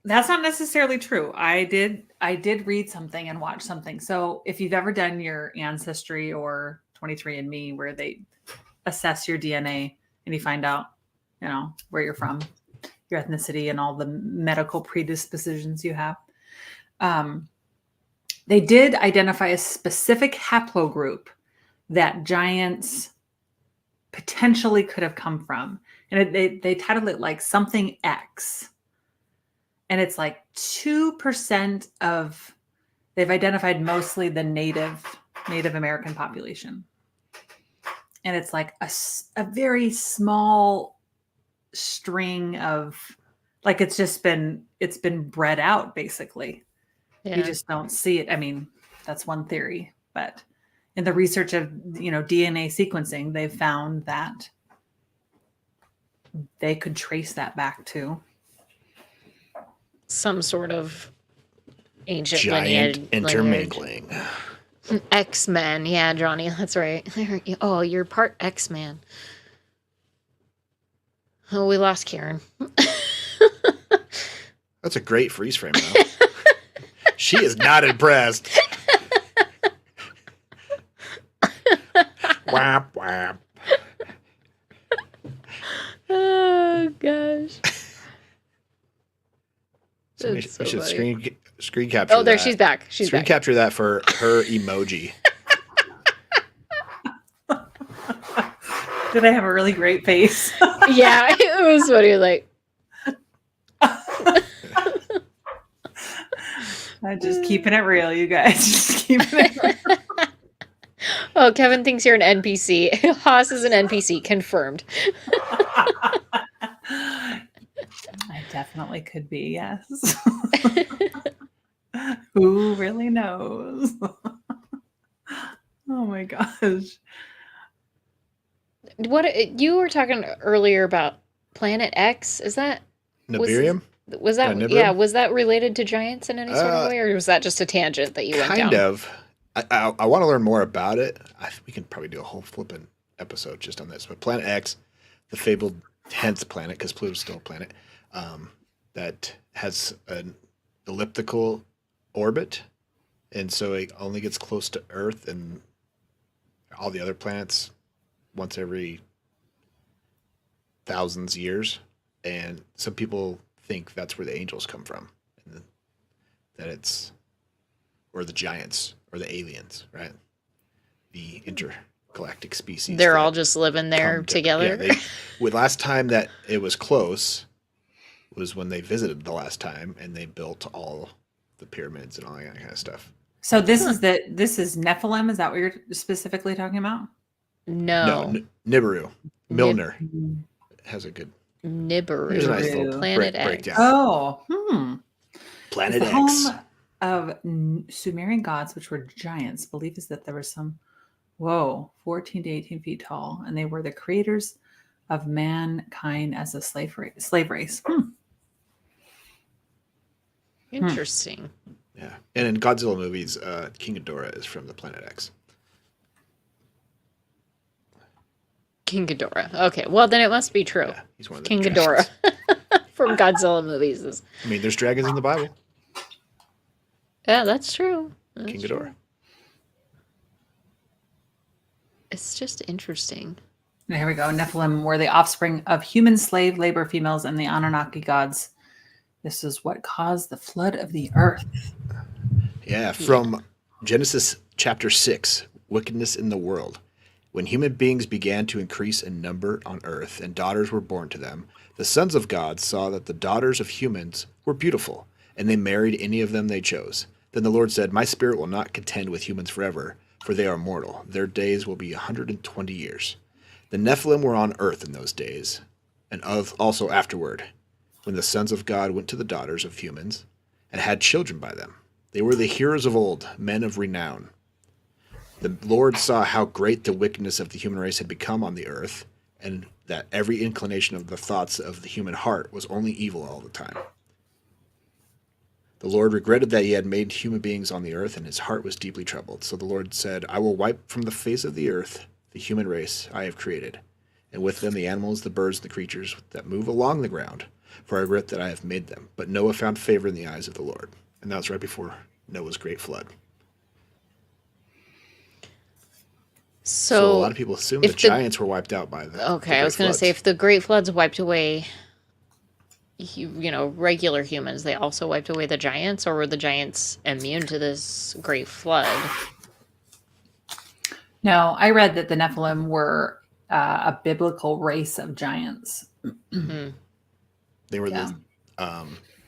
That's not necessarily true. I did read something and watch something. So if you've ever done your Ancestry or 23andMe, where they assess your DNA and you find out, where you're from, your ethnicity, and all the medical predispositions you have, they did identify a specific haplogroup that giants potentially could have come from, and they titled it like something X. And it's like 2% of, they've identified mostly the Native American population. And it's like a very small string of, like, it's been bred out, basically. Yeah. You just don't see it. I mean, that's one theory. But in the research of, DNA sequencing, they've found that they could trace that back to. Some sort of ancient Giant lineage. intermingling. X-Men. Yeah, Johnny, that's right. Oh, you're part X-Man. Oh, we lost Karen. That's a great freeze frame, though. She is not impressed. Whap, whap. Oh, gosh. We That's so should funny. screen capture Oh, there, that. she's back. She's Screen back. capture that for her emoji. Did I have a really great face? Yeah, it was funny. Like, I'm just keeping it real, you guys. Just keeping it real. oh, Kevin thinks you're an NPC. Haas is an NPC. Confirmed. I definitely could be, yes. Who really knows? Oh my gosh. What you were talking earlier about Planet X? Is that Nibirium? was that Nibiru? yeah? Was that related to giants in any sort of way, or was that just a tangent that you went down? Kind of. I want to learn more about it. We can probably do a whole flipping episode just on this. But Planet X, the fabled 10th planet, because Pluto's still a planet, that has an elliptical orbit. And so it only gets close to Earth and all the other planets once every thousands years. And some people think that's where the angels come from. And that it's, or the giants, or the aliens, right? The intergalactic species. They're all just living there together. Yeah, last time that it was close was when they visited the last time, and they built all the pyramids and all that kind of stuff. So this is Nephilim. Is that what you're specifically talking about? No, Nibiru. Milner has a good. Nibiru. Here's a nice little Planet X. breakdown. Oh, Planet the X. home of Sumerian gods, which were giants. Belief is that there were some, 14 to 18 feet tall, and they were the creators of mankind as a slave race. Interesting. Yeah, and in Godzilla movies, King Ghidorah is from the Planet X. King Ghidorah. Okay, well then it must be true. Yeah, he's one of the King dragons. Ghidorah from Godzilla movies. I mean, there's dragons in the Bible. Yeah, that's true. That's King Ghidorah. true. It's just interesting. Here we go. Nephilim were the offspring of human slave labor females and the Anunnaki gods. This is what caused the flood of the earth. Yeah, from Genesis chapter 6, wickedness in the world. When human beings began to increase in number on earth and daughters were born to them, the sons of God saw that the daughters of humans were beautiful, and they married any of them they chose. Then the Lord said, My spirit will not contend with humans forever, for they are mortal. Their days will be 120 years. The Nephilim were on earth in those days, and also afterward, when the sons of God went to the daughters of humans and had children by them. They were the heroes of old, men of renown. The Lord saw how great the wickedness of the human race had become on the earth, and that every inclination of the thoughts of the human heart was only evil all the time. The Lord regretted that he had made human beings on the earth, and his heart was deeply troubled. So the Lord said, I will wipe from the face of the earth the human race I have created, and with them the animals, the birds, the creatures that move along the ground, for I regret that I have made them. But Noah found favor in the eyes of the Lord. And that was right before Noah's great flood. So a lot of people assume the giants were wiped out by the Okay, I was going to say, if the great floods wiped away, regular humans, they also wiped away the giants, or were the giants immune to this great flood? No, I read that the Nephilim were a biblical race of giants. Mm-hmm. They were the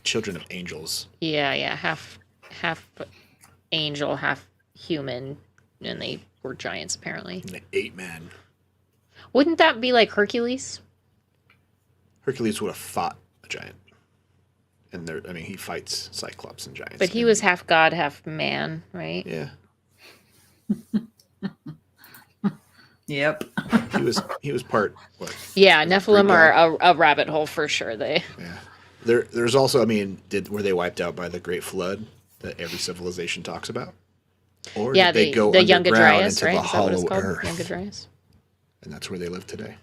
children of angels. Yeah, half angel, half human, and they were giants apparently. And they ate men. Wouldn't that be like Hercules? Hercules would have fought a giant. And he fights Cyclops and giants. But he was half god, half man, right? Yeah. Yep. He was part what? Yeah, Was it Nephilim Greek are god? a rabbit hole for sure. They Yeah. There's also, I mean, were they wiped out by the Great Flood that every civilization talks about? Or Yeah, did they go the Younger underground Dryas, into right? the Is that what it's hollow called? Younger earth? Dryas? And that's where they live today.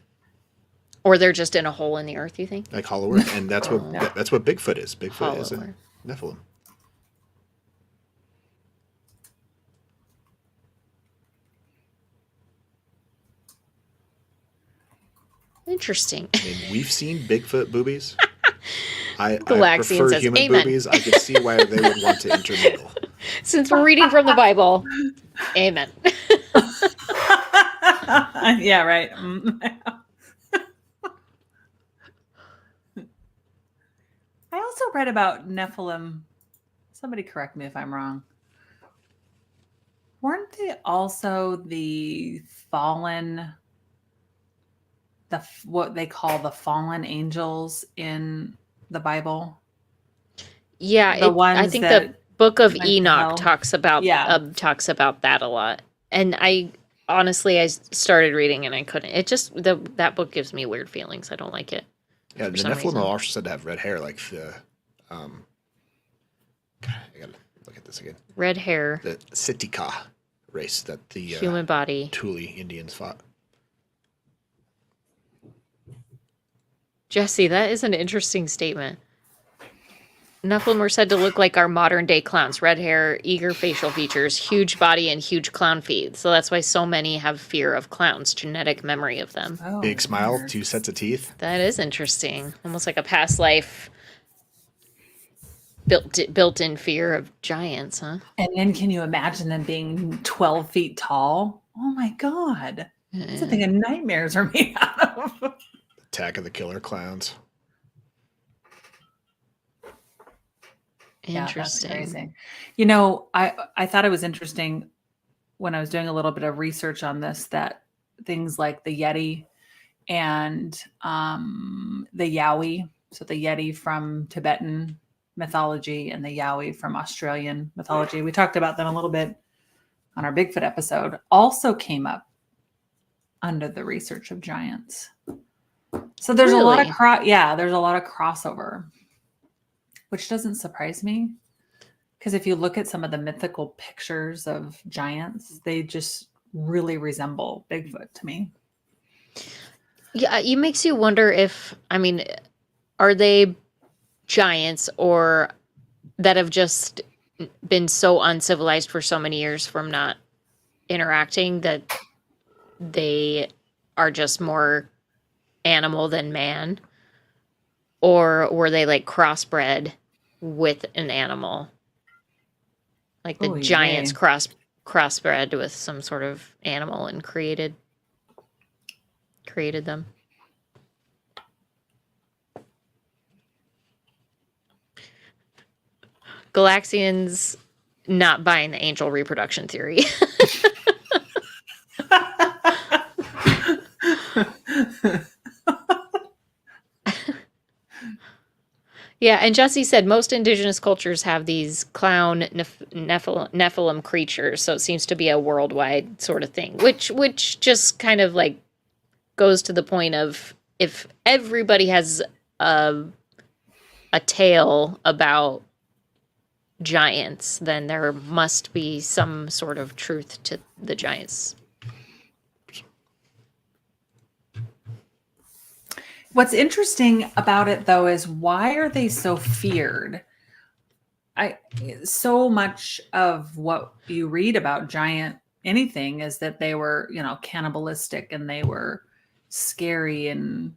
Or they're just in a hole in the earth, you think? Like hollow earth. And Oh, that's what Bigfoot is. Bigfoot is hollow a earth. Nephilim. Interesting. I mean, we've seen Bigfoot boobies. I Galaxian prefer says, human "Amen." boobies. I can see why they would want to intermingle. Since we're reading from the Bible, amen. Yeah, right. I also read about Nephilim. Somebody correct me if I'm wrong. Weren't they also the fallen, what they call the fallen angels in the Bible? Yeah, The I ones think that the Book of went to Enoch hell? talks about Yeah. that a lot. And I honestly, I started reading and I couldn't. It just that book gives me weird feelings. I don't like it. Yeah, the some Nephilim reason. are also said to have red hair, like the. God, I gotta look at this again. Red hair, The Sitka race that the human body. Thule Indians fought. Jesse, that is an interesting statement. Nephilim are said to look like our modern day clowns. Red hair, eager facial features, huge body, and huge clown feet. So that's why so many have fear of clowns, genetic memory of them. Oh, Big smile, weird. 2 sets of teeth. That is interesting. Almost like a past life built-in fear of giants, huh? And then can you imagine them being 12 feet tall? Oh my God. That's the thing of nightmares are made out of. Attack of the Killer Clowns. Interesting. Yeah, that's crazy. You know, I thought it was interesting when I was doing a little bit of research on this that things like the Yeti and the Yowie, so the Yeti from Tibetan mythology and the Yowie from Australian mythology, we talked about them a little bit on our Bigfoot episode, also came up under the research of giants. So there's a lot of there's a lot of crossover, which doesn't surprise me, because if you look at some of the mythical pictures of giants, they just really resemble Bigfoot to me. Yeah, it makes you wonder if, I mean, are they giants or that have just been so uncivilized for so many years from not interacting that they are just more animal than man? Or were they like crossbred with an animal? Like the giants crossbred with some sort of animal and created them. Galaxians not buying the angel reproduction theory. Yeah, and Jesse said most indigenous cultures have these clown Nephilim creatures, so it seems to be a worldwide sort of thing, which just kind of like goes to the point of if everybody has a tale about giants, then there must be some sort of truth to the giants. What's interesting about it, though, is why are they so feared? So much of what you read about giant anything is that they were, cannibalistic and they were scary and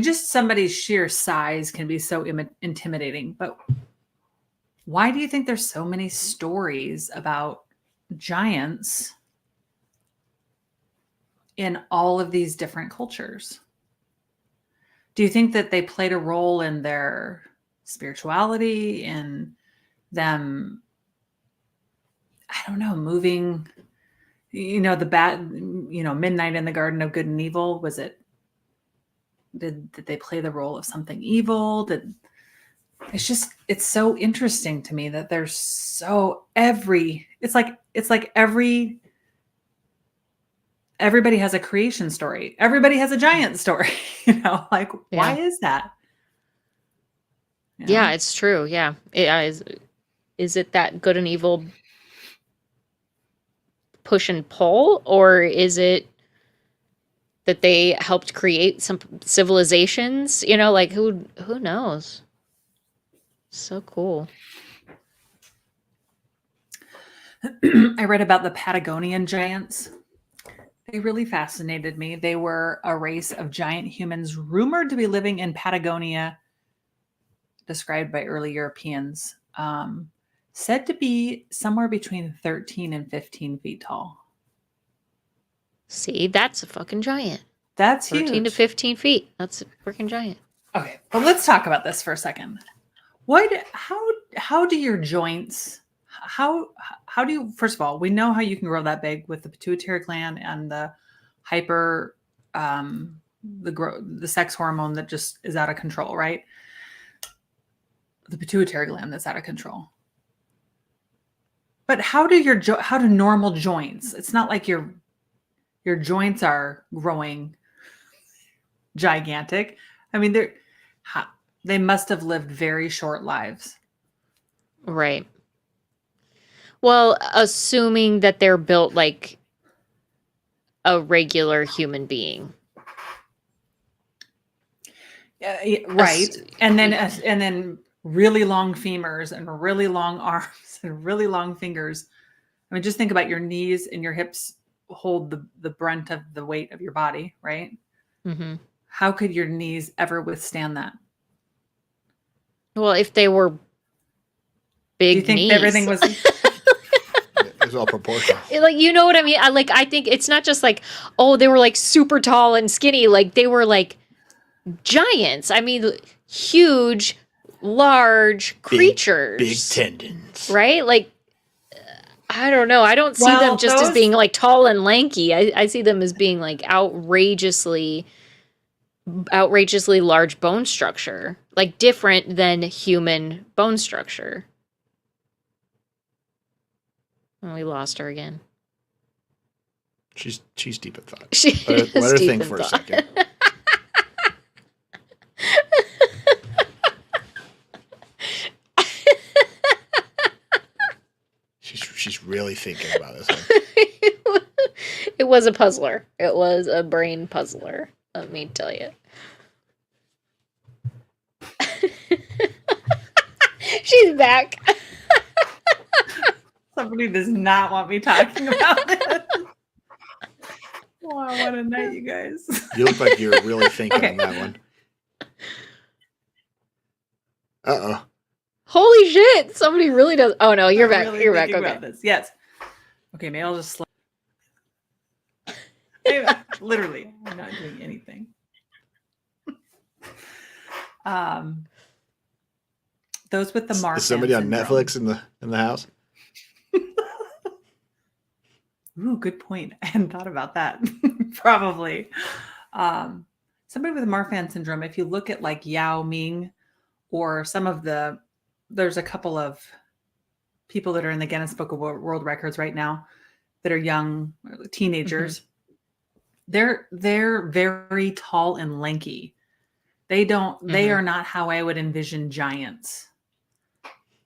just somebody's sheer size can be so intimidating. But why do you think there's so many stories about giants in all of these different cultures? Do you think that they played a role in their spirituality, in them, I don't know, moving, midnight in the Garden of Good and Evil? Did they play the role of something evil? It's so interesting to me that there's everybody has a creation story. Everybody has a giant story. Like, why is that? Yeah, it's true. Yeah. Is it that good and evil push and pull, or is it that they helped create some civilizations? Like who knows? So cool. I read about the Patagonian giants. They really fascinated me. They were a race of giant humans rumored to be living in Patagonia, described by early Europeans, said to be somewhere between 13 and 15 feet tall. See, that's a fucking giant. That's 13 huge. to 15 feet. That's a freaking giant. Okay, but let's talk about this for a second. How do your joints, how do you, first of all, we know how you can grow that big with the pituitary gland and the hyper, the sex hormone that just is out of control, right? The pituitary gland that's out of control. But how do normal joints? It's not like your joints are growing gigantic. I mean, they must have lived very short lives. Right. Well, assuming that they're built like a regular human being. Right. And then really long femurs and really long arms and really long fingers. I mean, just think about your knees and your hips hold the brunt of the weight of your body, right? Mm-hmm. How could your knees ever withstand that? Well, if they were big, do you think knees. Everything was? It was all proportional. Like, you know what I mean? I think it's not just like, oh, they were like super tall and skinny. Like they were like giants. I mean, huge, large creatures. Big tendons. Right? Like, I don't know. I don't see them just as being like tall and lanky. I see them as being like outrageously large bone structure, like different than human bone structure. Oh, we lost her again. She's deep in thought. Let her think for a second. She's really thinking about this one. It was a puzzler. It was a brain puzzler. Let me tell you. She's back. Somebody does not want me talking about this. Wow, what a night, you guys. You look like you're really thinking on that one. Uh-oh. Holy shit! Somebody really does. Oh no, you're back. Really you're back. Okay. About this. Yes. Okay, maybe I'll just. Literally, I'm not doing anything. Those with the Marfan Is somebody on syndrome. Netflix in the house? Ooh, good point. I hadn't thought about that. Probably. Somebody with Marfan syndrome, if you look at like Yao Ming or there's a couple of people that are in the Guinness Book of World Records right now that are young teenagers. Mm-hmm. They're very tall and lanky. They are not how I would envision giants,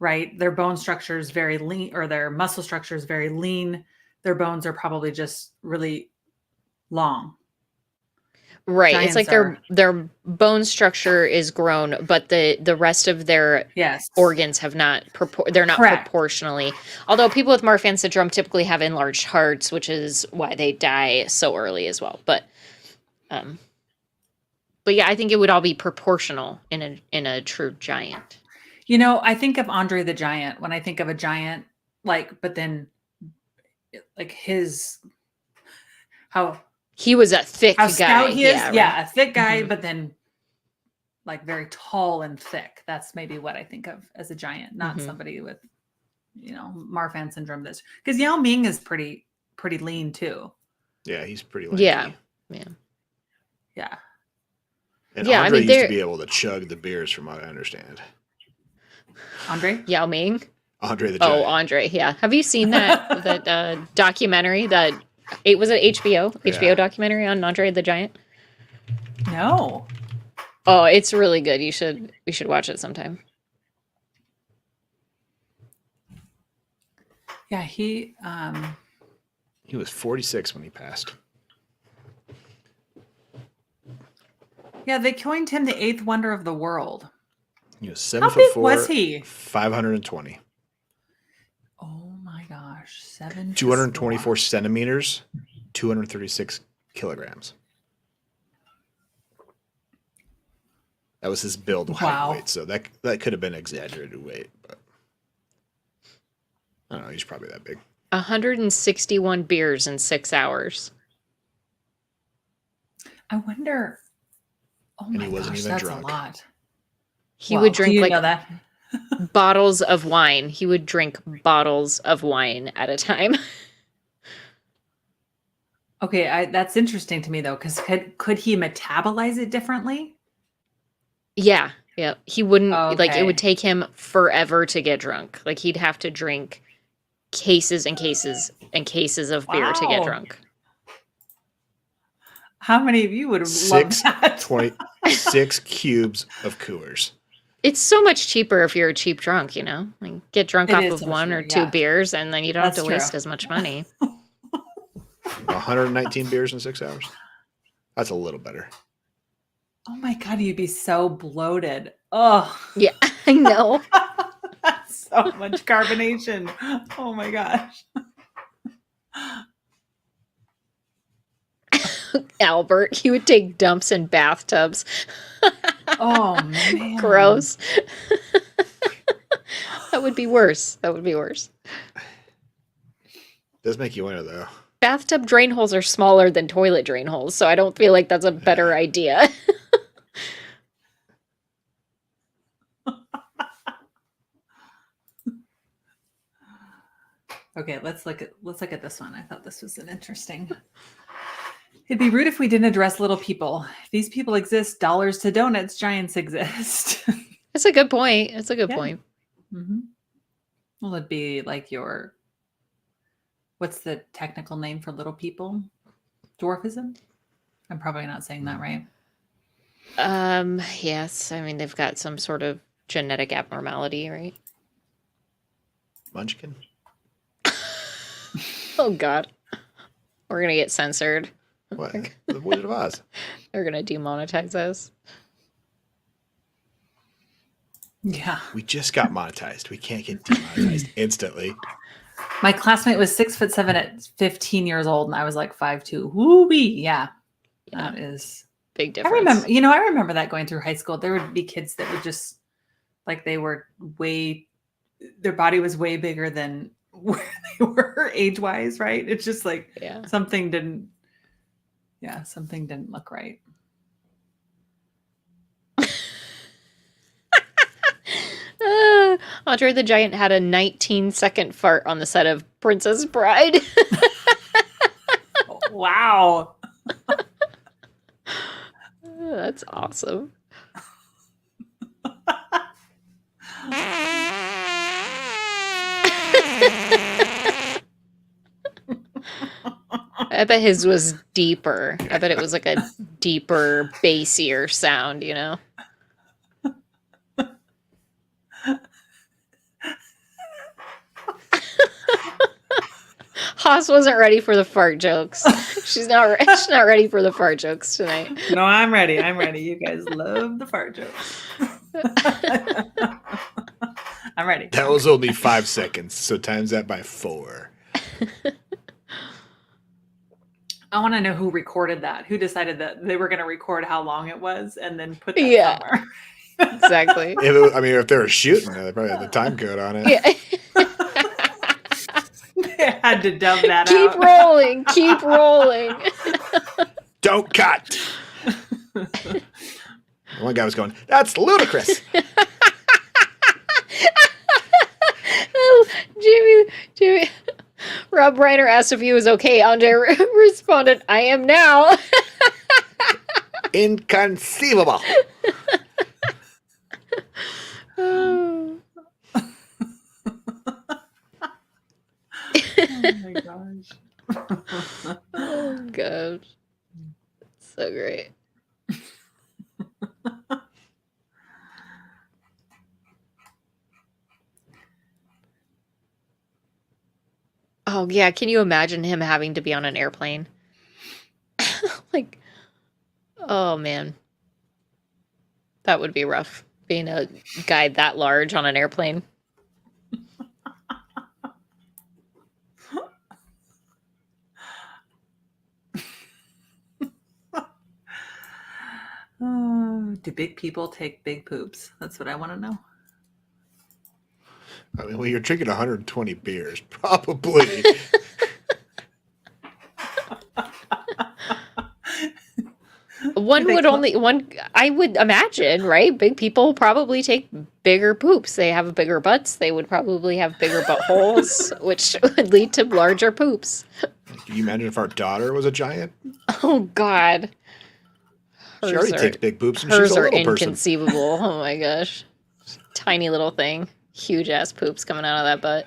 right? Their bone structure is very lean, or their muscle structure is very lean. Their bones are probably just really long. Right. Giants, it's like their bone structure is grown, but the rest of their organs have not, they're not proportionally. Although people with Marfan syndrome typically have enlarged hearts, which is why they die so early as well. But yeah, I think it would all be proportional in a true giant. You know, I think of Andre the Giant when I think of a giant, but then like how he was a thick guy. He is. Yeah, a thick guy, but then like very tall and thick. That's maybe what I think of as a giant, not somebody with, Marfan syndrome. Because Yao Ming is pretty lean too. Yeah, he's pretty lanky. Yeah. And Andre used to be able to chug the beers, from what I understand. Andre? Yao Ming? Andre the Giant. Oh, Andre, yeah. Have you seen that documentary, that Was it HBO? Yeah. HBO documentary on Andre the Giant? No. Oh, it's really good. We should watch it sometime. Yeah, he was 46 when he passed. Yeah, they coined him the eighth wonder of the world. He was 7 How foot big 4. was he? 520. Oh my gosh, 7 224 centimeters, 236 kilograms. That was his build height weight, so that could have been exaggerated weight, but I don't know, he's probably that big. 161 beers in 6 hours. I wonder. Oh And my he wasn't gosh, even that's drunk. a lot. He would drink know that? bottles of wine. He would drink bottles of wine at a time. Okay, that's interesting to me though, because could he metabolize it differently? Yeah. He wouldn't like it Okay. would take him forever to get drunk. Like he'd have to drink cases and cases and cases of beer to get Wow. drunk. How many of you would have loved that? 26 cubes of Coors. It's so much cheaper if you're a cheap drunk, you know? Like get drunk It off is of so much one or cheaper, two yeah. beers and then you don't That's have to waste true. as much money. 119 beers in 6 hours. That's a little better. Oh my god, you'd be so bloated. Oh, Yeah, I know. so much carbonation. Oh my gosh. Albert, he would take dumps in bathtubs. Oh man. Gross. That would be worse. Does make you wonder though. Bathtub drain holes are smaller than toilet drain holes, so I don't feel like that's a better idea. Okay, let's look at this one. I thought this was an interesting. It'd be rude if we didn't address little people. If these people exist, dollars to donuts, giants exist. That's a good point. Point. Mm-hmm. Well, it'd be like what's the technical name for little people? Dwarfism? I'm probably not saying that right. Yes. I mean, they've got some sort of genetic abnormality, right? Munchkin? Oh, God. We're going to get censored. What? The Wizard of Oz. They're going to demonetize us. Yeah. We just got monetized. We can't get demonetized instantly. My classmate was 6'7" at 15 years old, and I was like 5'2". Woo-wee. Yeah. That is big difference. I remember that going through high school. There would be kids that would just like their body was way bigger than where they were age-wise, right? It's just like something didn't look right. Andre the Giant had a 19-second fart on the set of Princess Bride. Wow. That's awesome. I bet his was deeper. I bet it was like a deeper, bassier sound, you know? Haas wasn't ready for the fart jokes. She's not ready for the fart jokes tonight. No, I'm ready. You guys love the fart jokes. I'm ready. That was only 5 seconds, so times that by 4. I want to know who recorded that. Who decided that they were going to record how long it was and then put that somewhere? Exactly. If they were shooting, they probably had the time code on it. Yeah. They had to dub that Keep out. rolling. Keep rolling. Don't cut. One guy was going, "That's ludicrous." Oh, Jimmy. Rob Reiner asked if he was okay. Andre responded, "I am now." Inconceivable. Oh my gosh. Oh gosh. So great. Oh yeah, can you imagine him having to be on an airplane? Like, oh man. That would be rough. Being a guy that large on an airplane. Do big people take big poops? That's what I want to know. I mean, well, you're drinking 120 beers, probably. I would imagine, right? Big people probably take bigger poops. They have bigger butts. They would probably have bigger buttholes, which would lead to larger poops. Can you imagine if our daughter was a giant? Oh God. She already takes big poops and she's Hers a are little person. inconceivable. Oh my gosh. Tiny little thing. Huge ass poops coming out of that butt.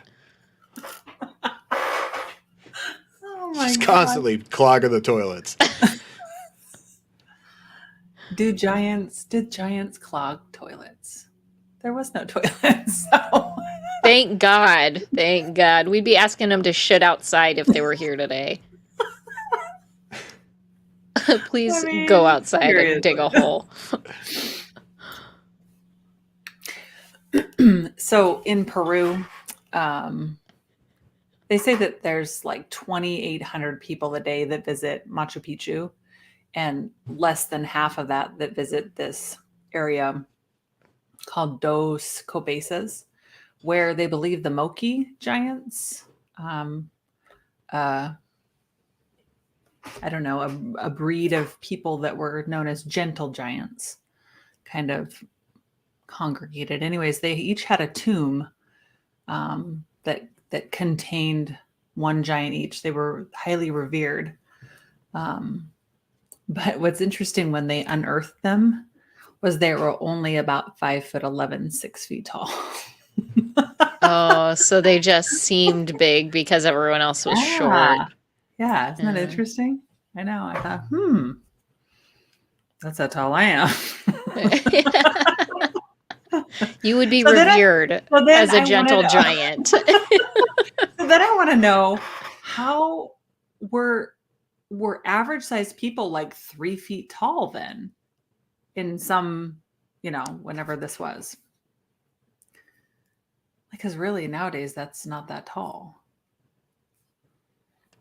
Oh my She's God. constantly clogging the toilets. Did giants clog toilets? There was no toilets, so. Thank God. Thank God. We'd be asking them to shit outside if they were here today. Please go outside and dig a hole. So in Peru, they say that there's like 2,800 people a day that visit Machu Picchu, and less than half of that visit this area called Dos Cabezas, where they believe the Moki giants, I don't know, a breed of people that were known as gentle giants, kind of congregated. Anyways, they each had a tomb that contained one giant each. They were highly revered. But what's interesting when they unearthed them was they were only about 5'11", 6 feet tall. Oh, so they just seemed big because everyone else was short. Yeah, isn't that interesting? I know. I thought, that's how tall I am. You would be revered as a gentle giant. So then I want to know, how were average sized people like 3 feet tall then in some, whenever this was? Because really nowadays that's not that tall.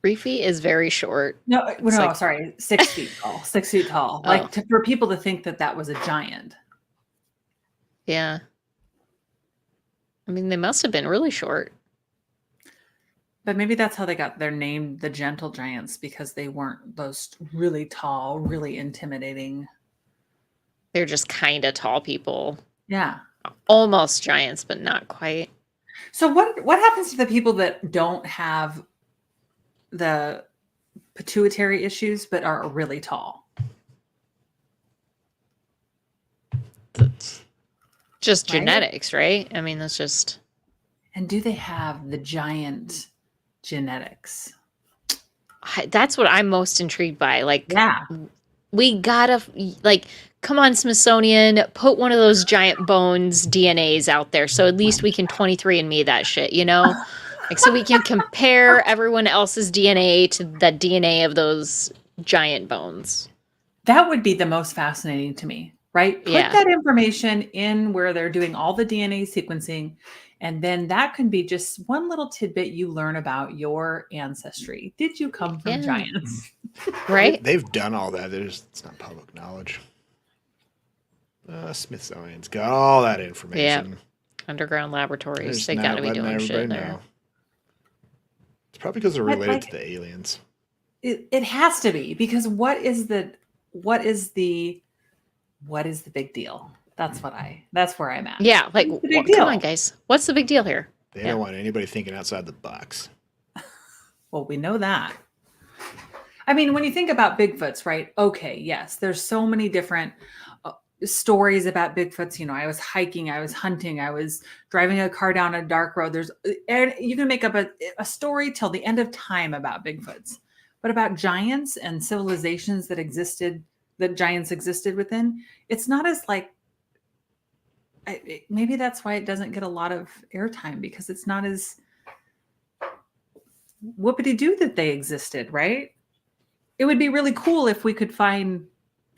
3 feet is very short. No, sorry, 6 feet tall. 6 feet tall. Oh. Like for people to think that was a giant. Yeah. I mean, they must have been really short. But maybe that's how they got their name, the gentle giants, because they weren't those really tall, really intimidating. They're just kind of tall people. Yeah. Almost giants, but not quite. So what happens to the people that don't have the pituitary issues but are really tall? That's just genetics, right? I mean, that's just... And do they have the giant genetics? That's what I'm most intrigued by. Like, yeah, we gotta, like, come on, Smithsonian, put one of those giant bones DNAs out there so at least we can 23andMe that shit, Like, so we can compare everyone else's DNA to the DNA of those giant bones. That would be the most fascinating to me, right? Put that information in where they're doing all the DNA sequencing. And then that can be just one little tidbit you learn about your ancestry. Did you come from giants? Right? They've done all that. It's not public knowledge. Smithsonian's got all that information. Yeah. Underground laboratories. They got to be doing shit in there. It's probably because they're related to the aliens. It has to be, because what is the big deal? That's where I'm at. Yeah, like, come on, guys. What's the big deal here? They don't want anybody thinking outside the box. Well, we know that. I mean, when you think about Bigfoots, right? Okay, yes, there's so many different stories about Bigfoots. I was hiking, I was hunting, I was driving a car down a dark road. And you can make up a story till the end of time about Bigfoots. But about giants and civilizations that giants existed within, it's not as like, maybe that's why it doesn't get a lot of airtime, because it's not as whoopity-doo that they existed, right? It would be really cool if we could find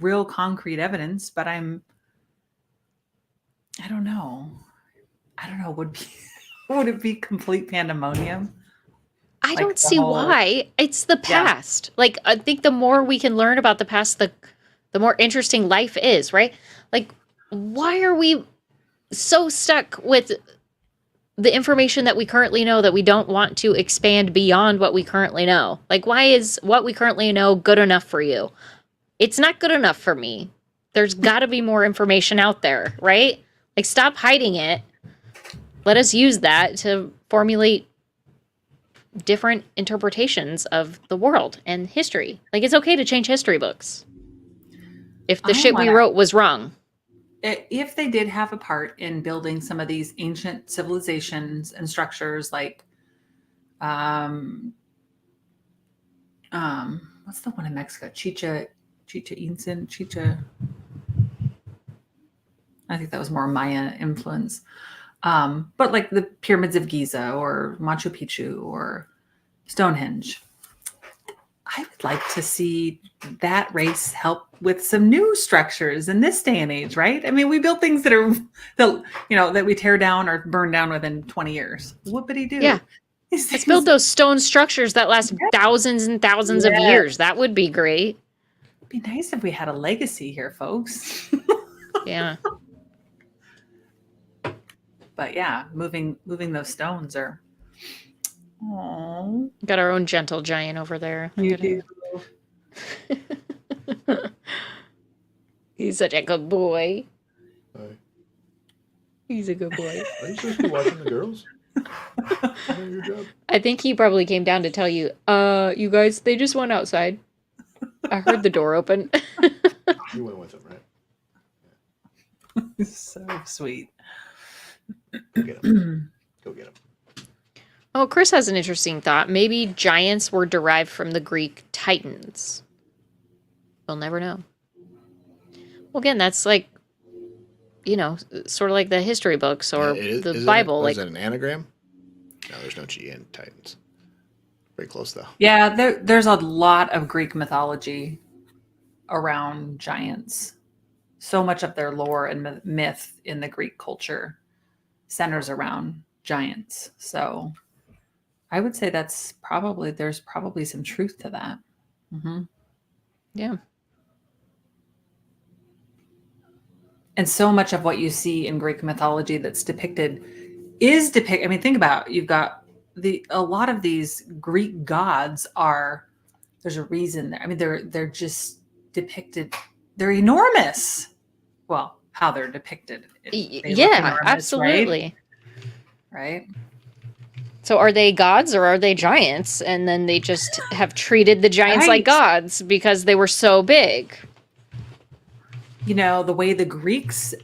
real concrete evidence, but I don't know. Would it be complete pandemonium? I don't see why. It's the past. Like, I think the more we can learn about the past, the more interesting life is, right? Like, why are we so stuck with the information that we currently know that we don't want to expand beyond what we currently know? Like, why is what we currently know good enough for you? It's not good enough for me. There's got to be more information out there, right? Like, stop hiding it. Let us use that to formulate different interpretations of the world and history. Like, it's okay to change history books if the shit we wrote was wrong. If they did have a part in building some of these ancient civilizations and structures, like what's the one in Mexico? Chichen Itza. I think that was more Maya influence. But like the pyramids of Giza or Machu Picchu or Stonehenge, I would like to see that race help with some new structures in this day and age, right? I mean, we build things that we tear down or burn down within 20 years. Whoopity-doo. Yeah. Let's build those stone structures that last thousands and thousands of years. That would be great. It'd be nice if we had a legacy here, folks. Yeah. But yeah, moving those stones are. Oh, got our own gentle giant over there. You do. He's such a good boy. Hi. He's a good boy. Are you supposed to be watching the girls? Your job? I think he probably came down to tell you, you guys, they just went outside. I heard the door open. You went with him, right? So sweet. Go get him. Go get him. Oh, Chris has an interesting thought. Maybe giants were derived from the Greek titans. We'll never know. Well, again, that's like, sort of like the history books or the Bible. Is that an anagram? No, there's no G in Titans. Very close, though. Yeah, there's a lot of Greek mythology around giants. So much of their lore and myth in the Greek culture centers around giants. So I would say there's probably some truth to that. Mm-hmm. Yeah. And so much of what you see in Greek mythology that's depicted. I mean, think about it. You've got a lot of these Greek gods there's a reason. I mean, they're just depicted. They're enormous. Well, how they're depicted. Yeah, enormous, absolutely. Right? So are they gods or are they giants? And then they just have treated the giants like gods because they were so big. The way the Greeks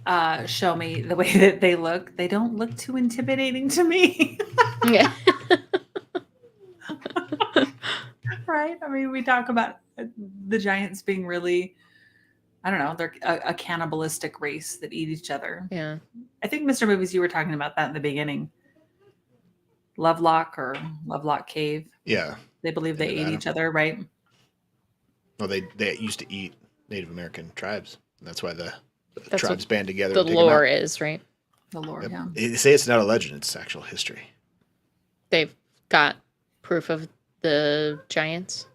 show me, the way that they don't look too intimidating to me. Yeah. Right? I mean, we talk about the giants being really, I don't know, they're a cannibalistic race that eat each other. Yeah. I think, Mr. Movies, you were talking about that in the beginning. Lovelock or Lovelock Cave. Yeah. They believe they ate each other, right? No, they used to eat Native American tribes. That's why the tribes band together. The lore is, right? The lore, yep. Yeah. They say it's not a legend, it's actual history. They've got proof of the giants?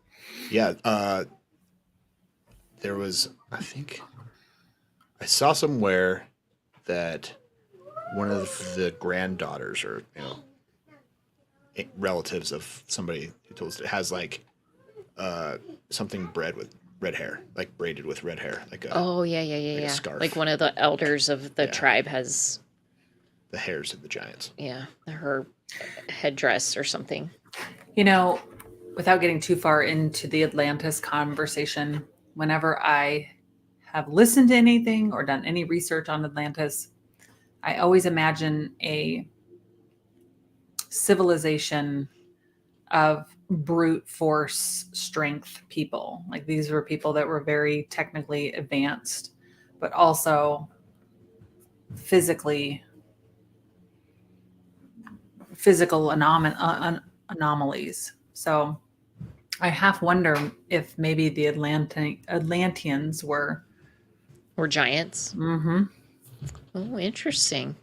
Yeah. There was, I think, I saw somewhere that one of the granddaughters or, relatives of somebody who told us it has like something bred with red hair, like braided with red hair, like a a scarf. Like one of the elders of the tribe has the hairs of the giants. Yeah, her headdress or something. Without getting too far into the Atlantis conversation, whenever I have listened to anything or done any research on Atlantis, I always imagine a civilization of brute force strength people. Like these were people that were very technically advanced, but also physical anomalies. So I half wonder if maybe the Atlanteans were giants. Mm-hmm. Oh, interesting.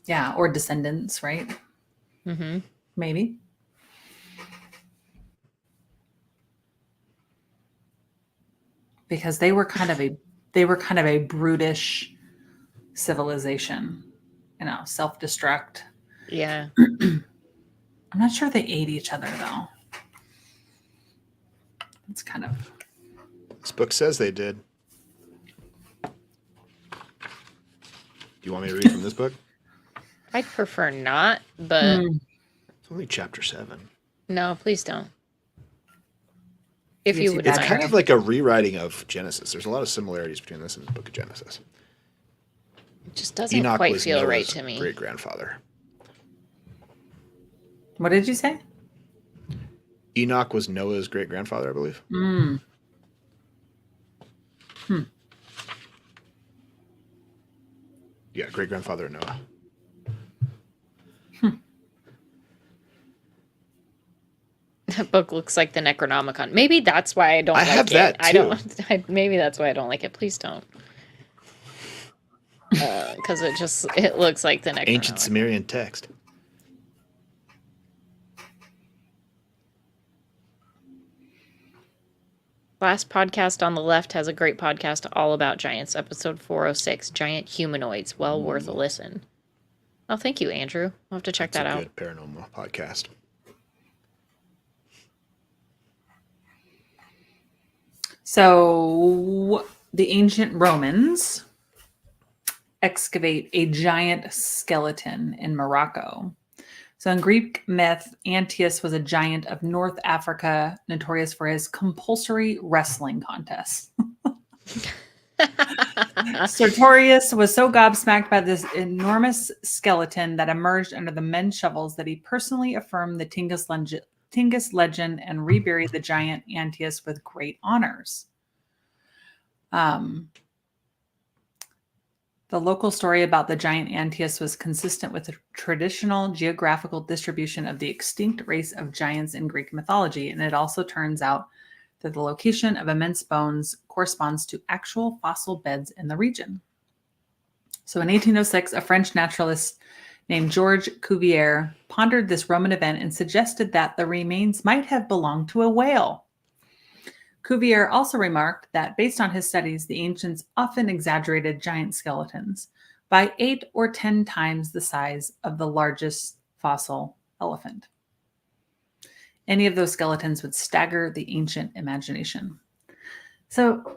Yeah, or descendants, right? Mm-hmm. Maybe. Because they were kind of a brutish civilization, self-destruct. Yeah. I'm not sure they ate each other though. It's kind of. This book says they did. Do you want me to read from this book? I'd prefer not, but It's only chapter 7. no, please don't. If you would It's mind. kind of like a rewriting of Genesis. There's a lot of similarities between this and the book of Genesis. It just doesn't Enoch quite was feel Noah's right to me. great-grandfather. What did you say? Enoch was Noah's great-grandfather, I believe. Yeah, great-grandfather of Noah. That book looks like the Necronomicon. Maybe that's why I don't like it. I have that, too. Maybe that's why I don't like it. Please don't. Because it looks like the Necronomicon. Ancient Sumerian text. Last podcast on the left has a great podcast all about giants. Episode 406, Giant Humanoids. Well worth a listen. Oh, thank you, Andrew. I'll have to check that out. Good paranormal podcast. So the ancient Romans excavate a giant skeleton in Morocco. So in Greek myth, Antaeus was a giant of North Africa, notorious for his compulsory wrestling contests. Sertorius was so gobsmacked by this enormous skeleton that emerged under the men's shovels that he personally affirmed the Tingis legend and reburied the giant Antaeus with great honors. The local story about the giant Antaeus was consistent with the traditional geographical distribution of the extinct race of giants in Greek mythology, and it also turns out that the location of immense bones corresponds to actual fossil beds in the region. So in 1806, a French naturalist named Georges Cuvier pondered this Roman event and suggested that the remains might have belonged to a whale. Cuvier also remarked that based on his studies, the ancients often exaggerated giant skeletons by 8 or 10 times the size of the largest fossil elephant. Any of those skeletons would stagger the ancient imagination. So,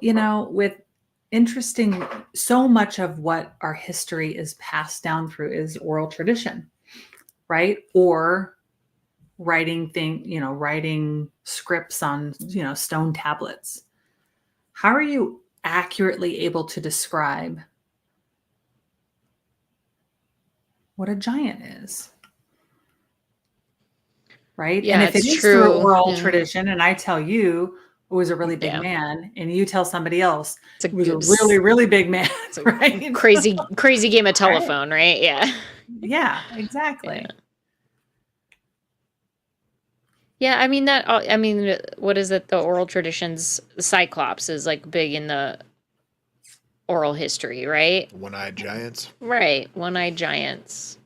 with interesting, so much of what our history is passed down through is oral tradition, right? Or writing scripts on, stone tablets. How are you accurately able to describe what a giant is? Right? Yeah, and if it it's is true. through oral tradition, and I tell you it was a really big man, and you tell somebody else it was a really, really big man, right? Crazy game of telephone, right? Yeah. Yeah, exactly. Yeah, what is it? The oral traditions, Cyclops is like big in the oral history, right? One-eyed giants. Right, one-eyed giants.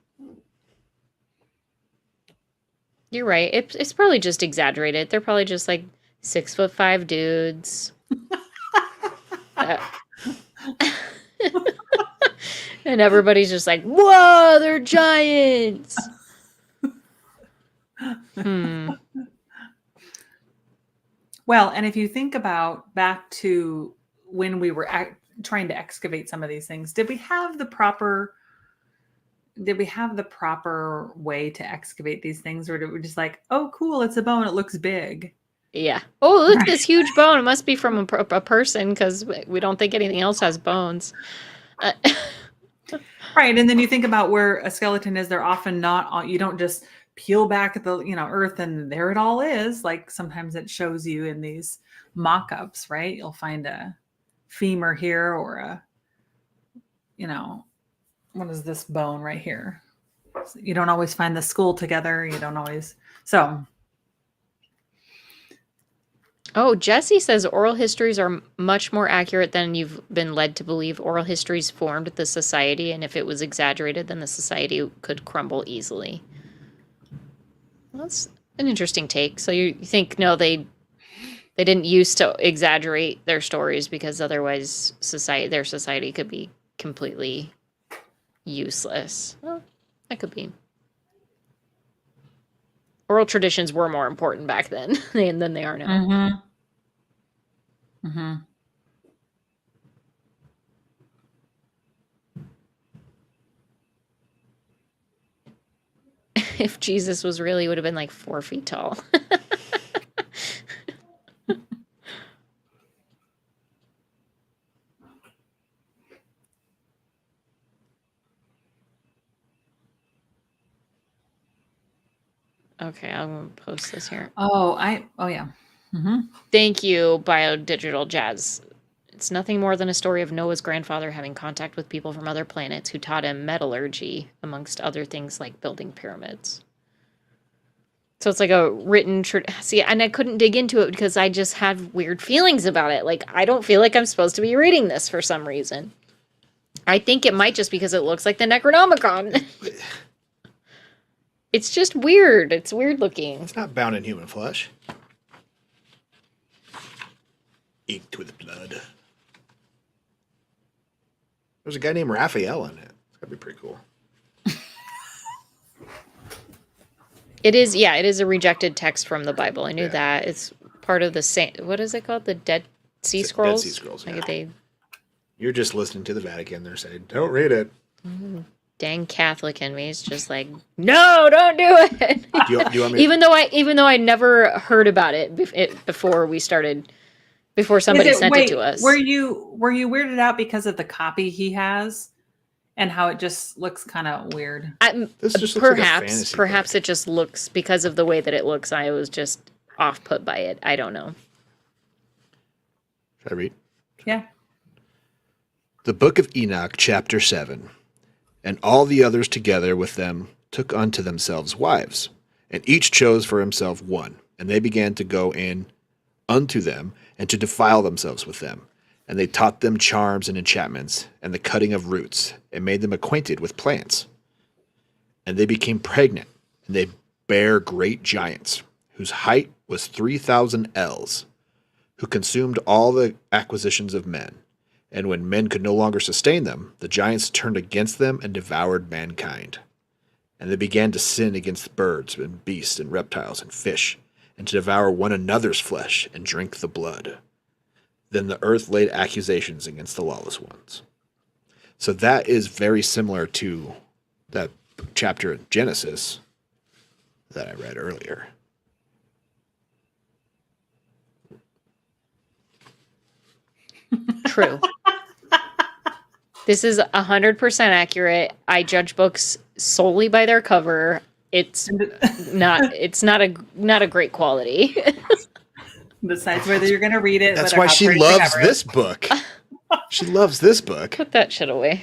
You're right. It's probably just exaggerated. They're probably just like 6'5" dudes. And everybody's just like, whoa, they're giants. Well, and if you think about back to when we were trying to excavate some of these things, did we have the proper way to excavate these things, or did we just like, oh, cool, it's a bone, it looks big? Yeah. Oh, look at this huge bone. It must be from a person because we don't think anything else has bones. Right, and then you think about where a skeleton is. They're often not. You don't just peel back at the, earth and there it all is. Like sometimes it shows you in these mock-ups, right? You'll find a femur here or what is this bone right here? So you don't always find the skull together. You don't always. So. Oh, Jesse says oral histories are much more accurate than you've been led to believe. Oral histories formed the society, and if it was exaggerated, then the society could crumble easily. Well, that's an interesting take. So you think, no, they didn't used to exaggerate their stories because otherwise their society could be completely useless. Well, that could be. Oral traditions were more important back then than they are now. Mm-hmm. Mm-hmm. If Jesus was real, he would have been like 4 feet tall. Okay, I'm going to post this here. Oh yeah. Mm-hmm. Thank you, Biodigital Jazz. It's nothing more than a story of Noah's grandfather having contact with people from other planets who taught him metallurgy, amongst other things like building pyramids. So it's like a written... See, and I couldn't dig into it because I just had weird feelings about it. Like, I don't feel like I'm supposed to be reading this for some reason. I think it might just because it looks like the Necronomicon. It's just weird. It's weird looking. It's not bound in human flesh. Inked with blood. There's a guy named Raphael in it. It's gotta be pretty cool. It is a rejected text from the Bible. I knew that. It's part of the what is it called? The Dead Sea Scrolls? Dead Sea Scrolls, yeah. Like You're just listening to the Vatican. They're saying, don't read it. Dang Catholic in me is just like, no, don't do it. Do you want me even though I never heard about it before somebody sent it to us. Were you weirded out because of the copy he has and how it just looks kind of weird? This just looks like a fantasy Perhaps book. it just looks, because of the way that it looks, I was just off put by it. I don't know. Should I read? Yeah. The Book of Enoch, chapter 7. And all the others together with them took unto themselves wives, and each chose for himself one. And they began to go in unto them, and to defile themselves with them. And they taught them charms and enchantments, and the cutting of roots, and made them acquainted with plants. And they became pregnant, and they bare great giants, whose height was 3,000 ells, who consumed all the acquisitions of men. And when men could no longer sustain them, the giants turned against them and devoured mankind. And they began to sin against birds and beasts and reptiles and fish, and to devour one another's flesh and drink the blood. Then the earth laid accusations against the lawless ones. So that is very similar to that chapter in Genesis that I read earlier. True. This is 100% accurate. I judge books solely by their cover. It's not a great quality. Besides whether you're going to read it. That's why she loves this book. She loves this book. Put that shit away.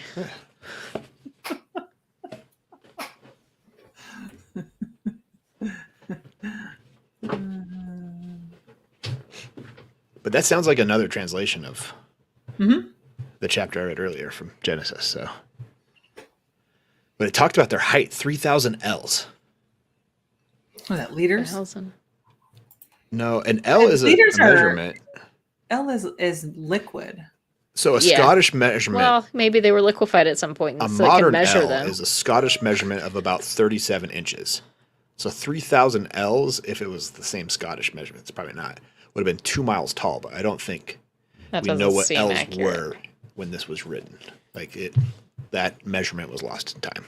But that sounds like another translation of the chapter I read earlier from Genesis. So, but it talked about their height, 3,000 ells. Was that liters? No, an L is a measurement. L is liquid. So a Scottish measurement. Well, maybe they were liquefied at some point, A so they modern can measure L them. is a Scottish measurement of about 37 inches. So 3,000 L's, if it was the same Scottish measurement, it's probably not, would have been 2 miles tall, but I don't think we know what L's were when this was written. Like that measurement was lost in time.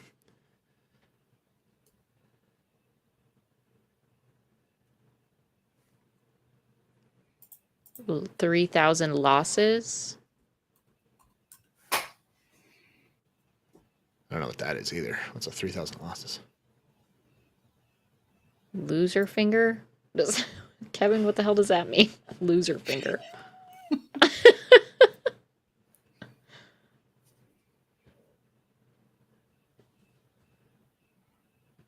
3,000 losses. I don't know what that is either. What's a 3,000 losses? Loser finger? Kevin, what the hell does that mean? Loser finger.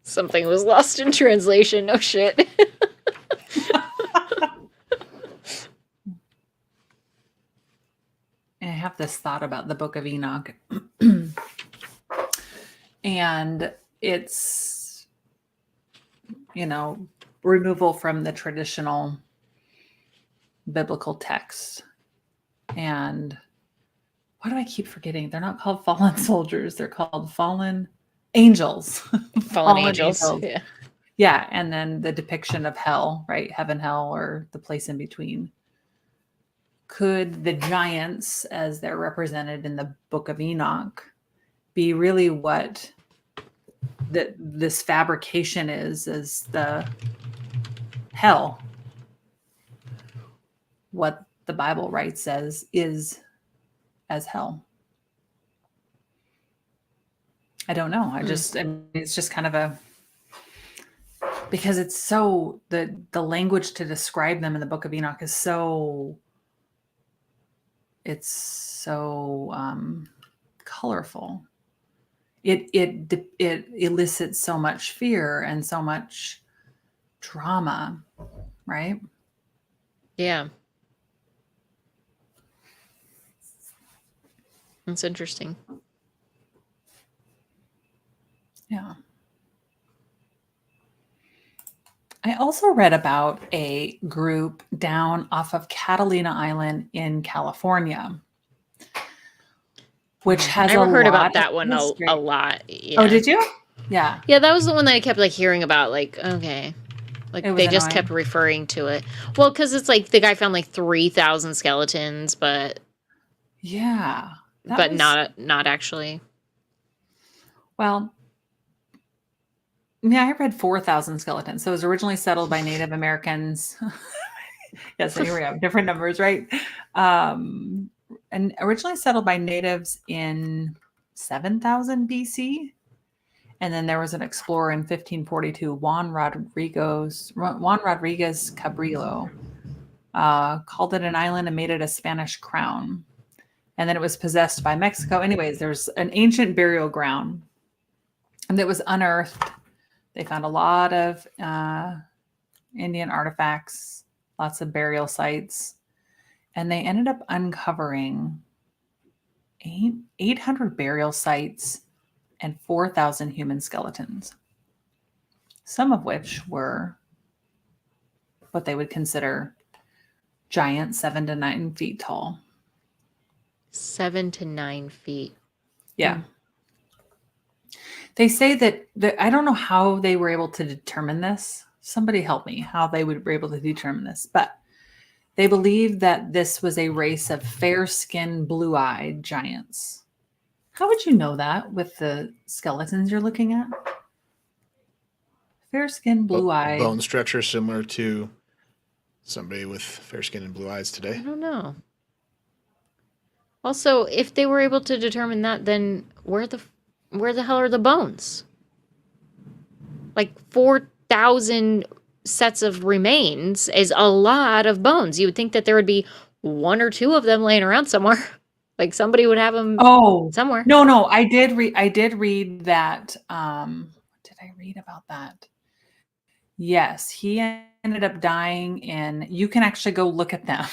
Something was lost in translation. No shit. I have this thought about the Book of Enoch. And it's, removal from the traditional biblical text. And why do I keep forgetting? They're not called fallen soldiers. They're called fallen angels. Fallen angels. Yeah. Yeah. And then the depiction of hell, right? Heaven, hell, or the place in between. Could the giants, as they're represented in the Book of Enoch, be really what this fabrication is the hell? What the Bible writes is as hell. I don't know. It's just kind of because it's so, the language to describe them in the Book of Enoch is so, it's so colorful. It elicits so much fear and so much drama, right? Yeah. That's interesting. Yeah. I also read about a group down off of Catalina Island in California, which has I heard about that one a lot. Yeah. Oh, did you? Yeah. Yeah, that was the one that I kept hearing about. Okay. They just kept referring to it. Well, because it's the guy found 3,000 skeletons, but yeah, not actually. Well, yeah, I read 4,000 skeletons. So it was originally settled by Native Americans. Yeah, so here we have different numbers, right? And originally settled by natives in 7,000 BC. And then there was an explorer in 1542, Juan Rodriguez Cabrillo, called it an island and made it a Spanish crown. And then it was possessed by Mexico. Anyways, there's an ancient burial ground and that was unearthed. They found a lot of Indian artifacts, lots of burial sites, and they ended up uncovering 800 burial sites and 4,000 human skeletons, some of which were what they would consider giant, 7 to 9 feet tall. 7 to 9 feet. Yeah. They say that I don't know how they were able to determine this. Somebody help me how they were able to determine this. But they believe that this was a race of fair-skinned, blue-eyed giants. How would you know that with the skeletons you're looking at? Fair-skinned, blue-eyed. Bone structure similar to somebody with fair skin and blue eyes today? I don't know. Also, if they were able to determine that, then where the hell are the bones? 4,000 sets of remains is a lot of bones. You would think that there would be 1 or 2 of them laying around somewhere. Somebody would have them somewhere. No, I did read that. What did I read about that? Yes, he ended up dying you can actually go look at them.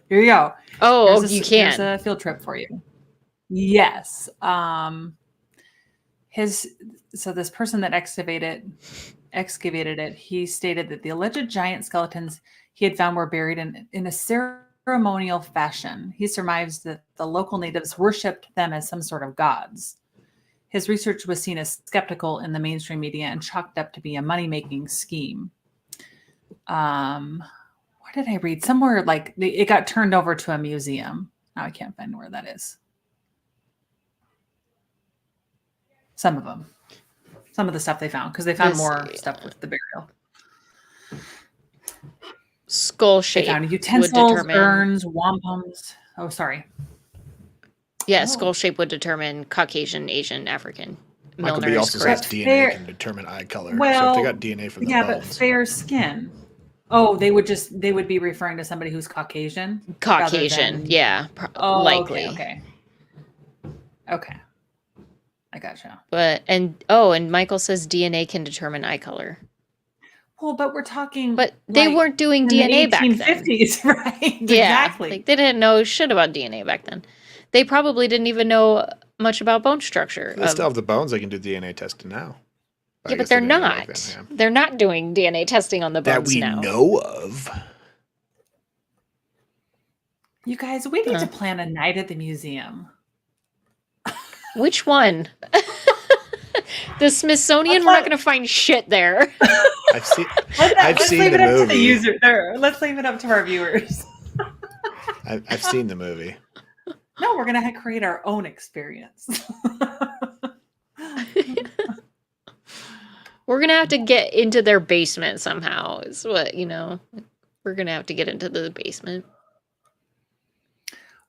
Here you go. Oh, you can. There's a field trip for you. Yes. So this person that excavated it, he stated that the alleged giant skeletons he had found were buried in a ceremonial fashion. He surmised that the local natives worshipped them as some sort of gods. His research was seen as skeptical in the mainstream media and chalked up to be a money-making scheme. Where did I read? Somewhere it got turned over to a museum. Now I can't find where that is. Some of them. Some of the stuff they found, because they found more stuff with the burial. Skull shape. They found utensils, urns, wampums. Oh, sorry. Yeah, skull shape would determine Caucasian, Asian, African. Michael B. Milner is also correct. says DNA can determine eye color. So Well, if they got DNA from the yeah, but bones. fair skin. Oh, they would be referring to somebody who's Caucasian? Caucasian, than- yeah, Oh, likely. Okay. I gotcha. And Michael says DNA can determine eye color. Well, but we're talking. But they weren't doing DNA back then. 1850s, right? Yeah, Exactly. like they didn't know shit about DNA back then. They probably didn't even know much about bone structure. They still have the bones. They can do DNA testing now. Yeah, but they're not. They're not doing DNA testing on the bones now. That we know of. You guys, we need to plan a night at the museum. Which one? The Smithsonian? We're not going to find shit there. I've seen the movie. Let's leave it up to our viewers. I've seen the movie. No, we're going to create our own experience. We're going to have to get into their basement somehow. Is what, we're going to have to get into the basement.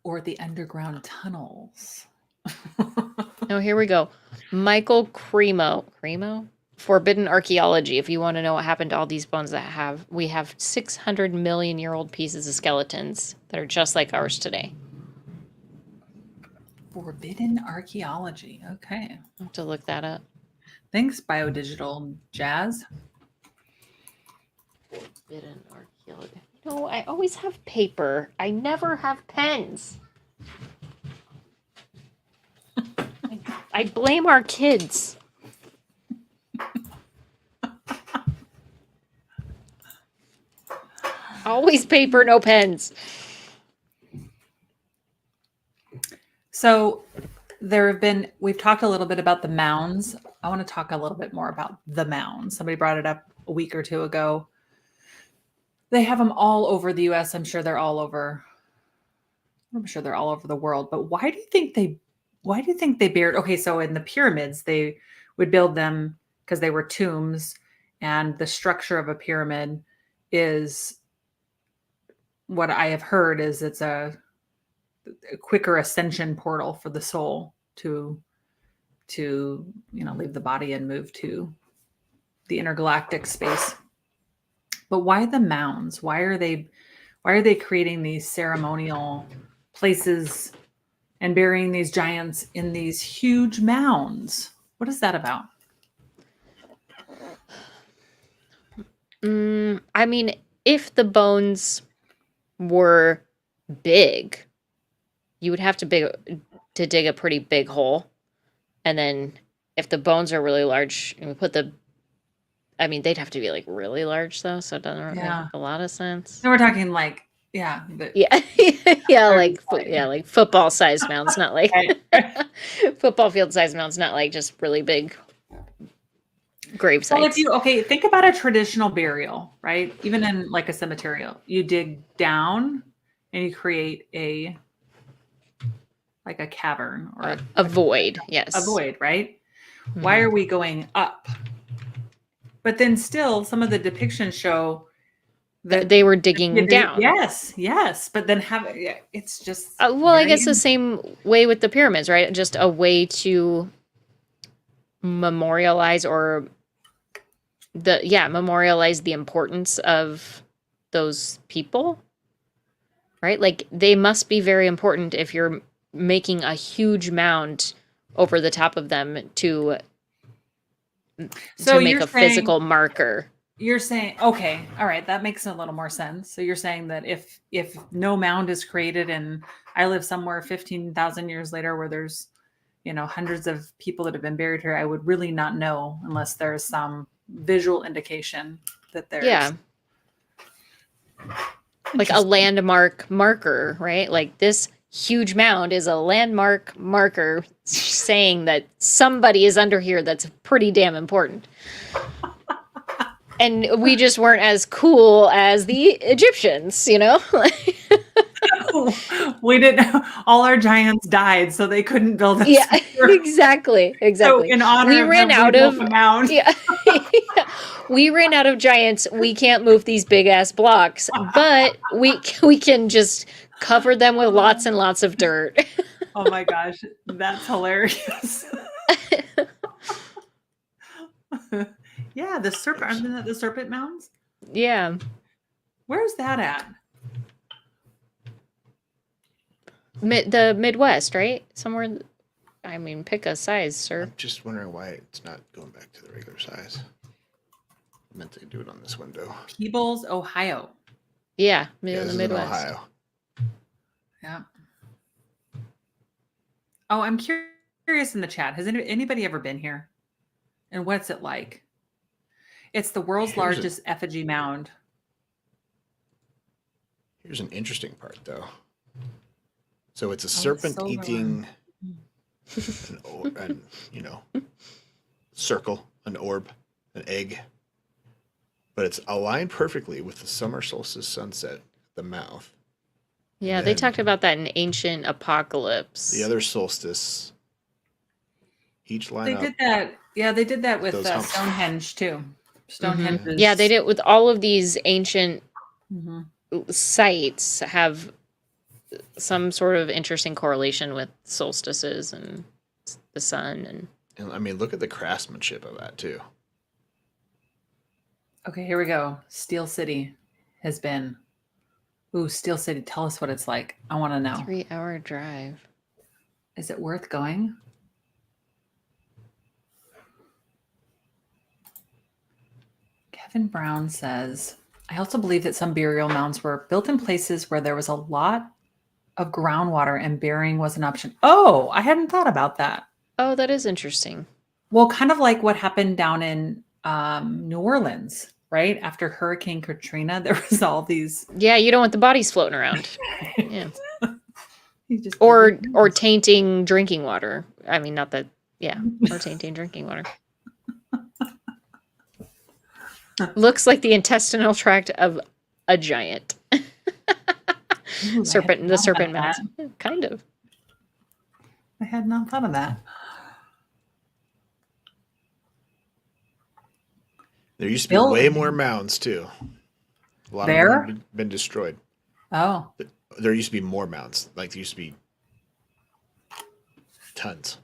Or the underground tunnels. Oh, here we go. Michael Cremo. Forbidden Archaeology. If you want to know what happened to all these bones we have 600 million year old pieces of skeletons that are just like ours today. Forbidden Archaeology. Okay. I'll have to look that up. Thanks, Biodigital Jazz. Forbidden Archaeology. I always have paper. I never have pens. I blame our kids. Always paper, no pens. So we've talked a little bit about the mounds. I want to talk a little bit more about the mounds. Somebody brought it up a week or two ago. They have them all over the US. I'm sure they're all over the world. But why do you think they buried? Okay, so in the pyramids, they would build them because they were tombs, and the structure of a pyramid is, what I have heard is, it's a quicker ascension portal for the soul to leave the body and move to the intergalactic space. But why the mounds? Why are they creating these ceremonial places and burying these giants in these huge mounds? What is that about? I mean, if the bones were big, you would have to dig a pretty big hole. And then if the bones are really large, and they'd have to be like really large though, so it doesn't make a lot of sense. No, we're talking like, like football sized mounds, not like football field sized mounds, not like just really big grave sites. Well, think about a traditional burial, right? Even in like a cemetery, you dig down and you create a cavern or a void. Yes. A void, right? Mm-hmm. Why are we going up? But then still some of the depictions show that they were digging down. Yes. But then it's just I guess the same way with the pyramids, right? Just a way to memorialize memorialize the importance of those people, right? Like they must be very important if you're making a huge mound over the top of them to make a physical marker. You're saying, okay, all right, that makes a little more sense. So you're saying that if no mound is created and I live somewhere 15,000 years later where there's, hundreds of people that have been buried here, I would really not know unless there's some visual indication that there's like a landmark marker, right? Like this huge mound is a landmark marker saying that somebody is under here that's pretty damn important. And we just weren't as cool as the Egyptians, We didn't. All our giants died, so they couldn't build. Exactly. So in honor, we ran out of a mound. Yeah. We ran out of giants. We can't move these big ass blocks, but we can just cover them with lots and lots of dirt. Oh my gosh, that's hilarious. yeah, the serpent. Isn't that the serpent mounds? Yeah. Where's that at? The Midwest, right? Somewhere. I mean, pick a size, sir. I'm just wondering why it's not going back to the regular size. I meant to do it on this window. Peebles, Ohio. Yeah, Yeah, in this the is in Midwest. Ohio. Yeah. Oh, I'm curious in the chat. Has anybody ever been here? And what's it like? It's the world's largest effigy mound. Here's an interesting part, though. So it's a serpent eating an circle, an orb, an egg. But it's aligned perfectly with the summer solstice sunset, the mouth. Yeah, they talked about that in Ancient Apocalypse. The other solstice, each line up. They did that. Yeah, they did that with Stonehenge too. Stonehenge. Mm-hmm. Yeah, they did it with all of these ancient sites have some sort of interesting correlation with solstices and the sun. And I mean, look at the craftsmanship of that too. Okay, here we go. Steel City has been. Ooh, Steel City. Tell us what it's like. I want to know. 3-hour drive. Is it worth going? Kevin Brown says, I also believe that some burial mounds were built in places where there was a lot of groundwater and burying was an option. Oh, I hadn't thought about that. Oh, that is interesting. Well, kind of like what happened down in New Orleans, right? After Hurricane Katrina, there was all these. Yeah, you don't want the bodies floating around. Yeah. Or tainting drinking water. I mean, not that. Yeah, or tainting drinking water. Looks like the intestinal tract of a giant. Ooh, the serpent mounds. Kind of. I had not thought of that. There used to be way more mounds too. A lot of them have been destroyed. Oh. There used to be more mounds. Like there used to be tons,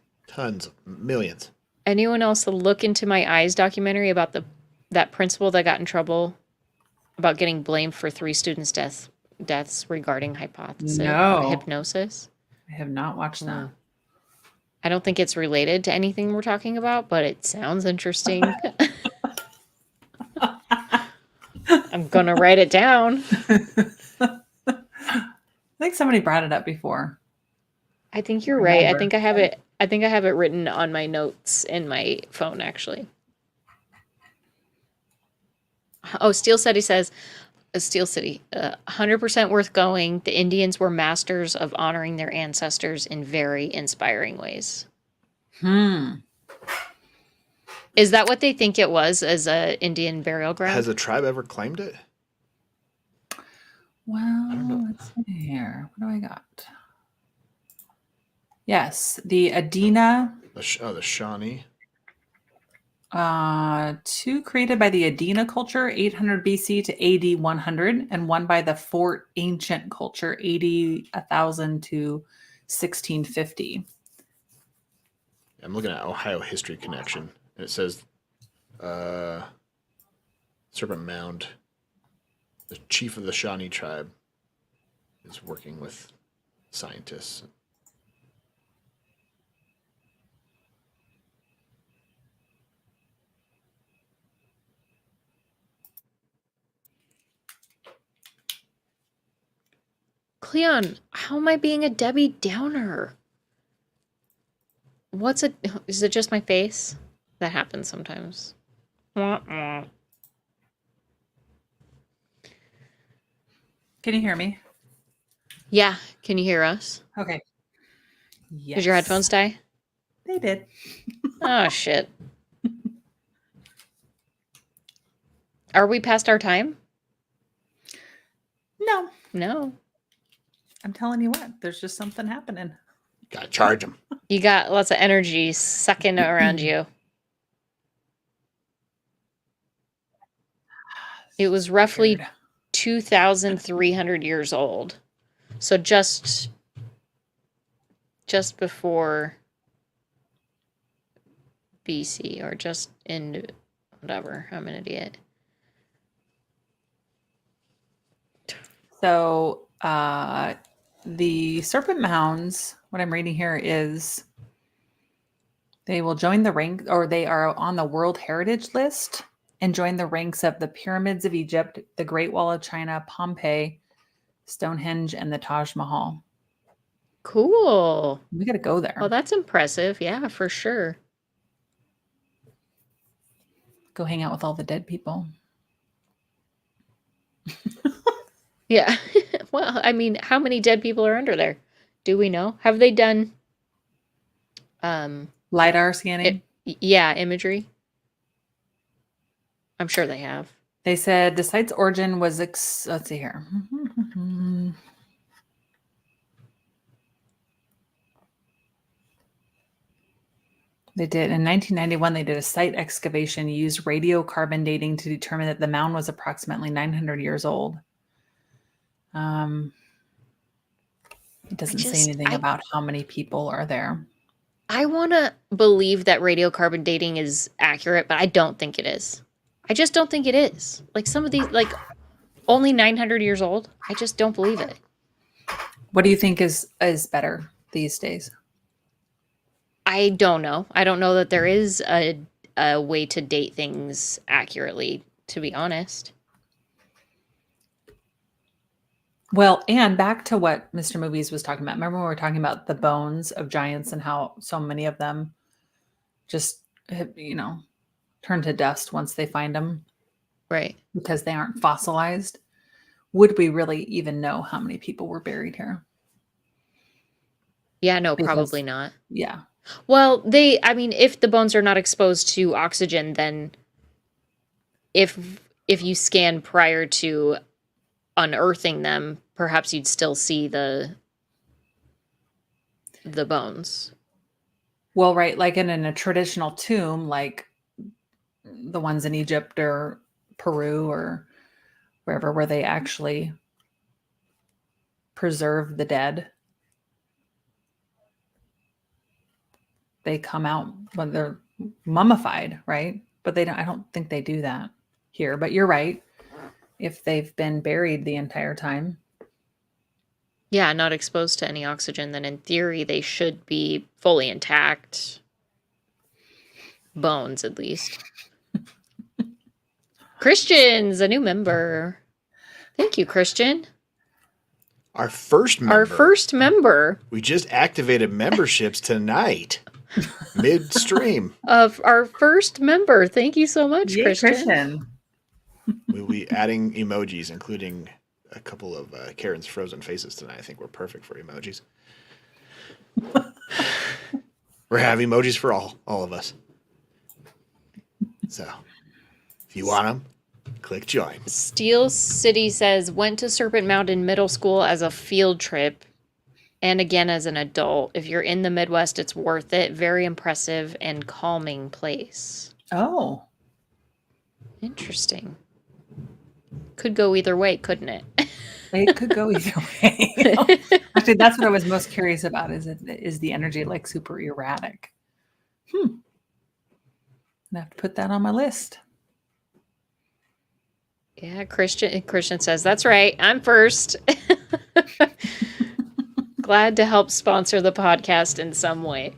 millions. Anyone else look into my Eyes documentary about that principal that got in trouble about getting blamed for 3 students' deaths regarding hypnosis? I have not watched that. I don't think it's related to anything we're talking about, but it sounds interesting. I'm gonna write it down. I think somebody brought it up before. I think you're right. I think I have it written on my notes in my phone, actually. Oh, Steel City says, 100% worth going. The Indians were masters of honoring their ancestors in very inspiring ways. Is that what they think it was as a Indian burial ground? Has a tribe ever claimed it? Well, let's see here. What do I got? Yes, the Adena. The Shawnee. 2 created by the Adena culture, 800 BC to AD 100, and 1 by the Fort Ancient culture, AD 1000 to 1650. I'm looking at Ohio History Connection, and it says Serpent Mound. The chief of the Shawnee tribe is working with scientists. Cleon, how am I being a Debbie Downer? Is it just my face? That happens sometimes. Can you hear me? Yeah. Can you hear us? Okay. Yes. Did your headphones die? They did. Oh, shit. Are we past our time? No. I'm telling you what, there's just something happening. Gotta charge them. You got lots of energy sucking around you. It was roughly 2,300 years old. So just before BC, or just in, Whatever. I'm an idiot. So the serpent mounds, what I'm reading here is they will join the rank, or they are on the World Heritage List and join the ranks of the pyramids of Egypt, the Great Wall of China, Pompeii, Stonehenge, and the Taj Mahal. Cool. We got to go there. Well, that's impressive. Yeah, for sure. Go hang out with all the dead people. Yeah. Well, I mean, how many dead people are under there? Do we know? Have they done LiDAR scanning? imagery? I'm sure they have. They said the site's origin was let's see here. They did in 1991. They did a site excavation, used radiocarbon dating to determine that the mound was approximately 900 years old. It doesn't say anything about how many people are there. I want to believe that radiocarbon dating is accurate, but I don't think it is. I just don't think it is. Like some of these, like only 900 years old. I just don't believe it. What do you think is better these days? I don't know. I don't know that there is a way to date things accurately, to be honest. Well, and back to what Mr. Movies was talking about. Remember when we were talking about the bones of giants and how so many of them just, turn to dust once they find them? Right. Because they aren't fossilized. Would we really even know how many people were buried here? Yeah, no, probably not. Yeah. Well, if the bones are not exposed to oxygen, then if you scan prior to unearthing them, perhaps you'd still see the bones. Well, right, like in a traditional tomb, like the ones in Egypt or Peru or wherever, where they actually preserve the dead. They come out when they're mummified, right? But I don't think they do that here. But you're right. If they've been buried the entire time. Yeah, not exposed to any oxygen, then in theory they should be fully intact. Bones, at least. Christian's a new member. Thank you, Christian. Our first member. We just activated memberships tonight. Midstream. Of our first member. Thank you so much, Christian. We'll be adding emojis, including a couple of Karen's frozen faces tonight. I think we're perfect for emojis. We have emojis for all of us. So, if you want them, click join. Steel City says, went to Serpent Mountain Middle School as a field trip and again as an adult. If you're in the Midwest, it's worth it. Very impressive and calming place. Oh. Interesting. Could go either way, couldn't it? It could go either way. Actually, that's what I was most curious about. Is the energy like super erratic? I have to put that on my list. Yeah, Christian says, that's right. I'm first. Glad to help sponsor the podcast in some way.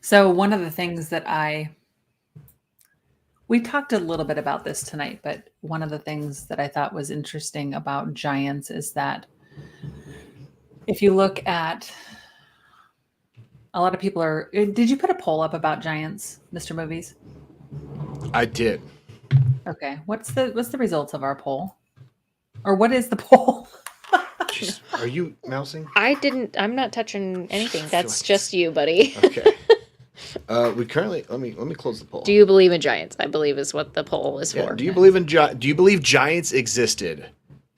So one of the things that we talked a little bit about this tonight, but one of the things that I thought was interesting about giants is that if you look at a lot of people did you put a poll up about giants, Mr. Movies? I did. Okay. What's the results of our poll? Or what is the poll? Jeez, are you mousing? I'm not touching anything. That's just you, buddy. Okay. We currently let me close the poll. Do you believe in giants? I believe is what the poll is for. Do you believe giants existed?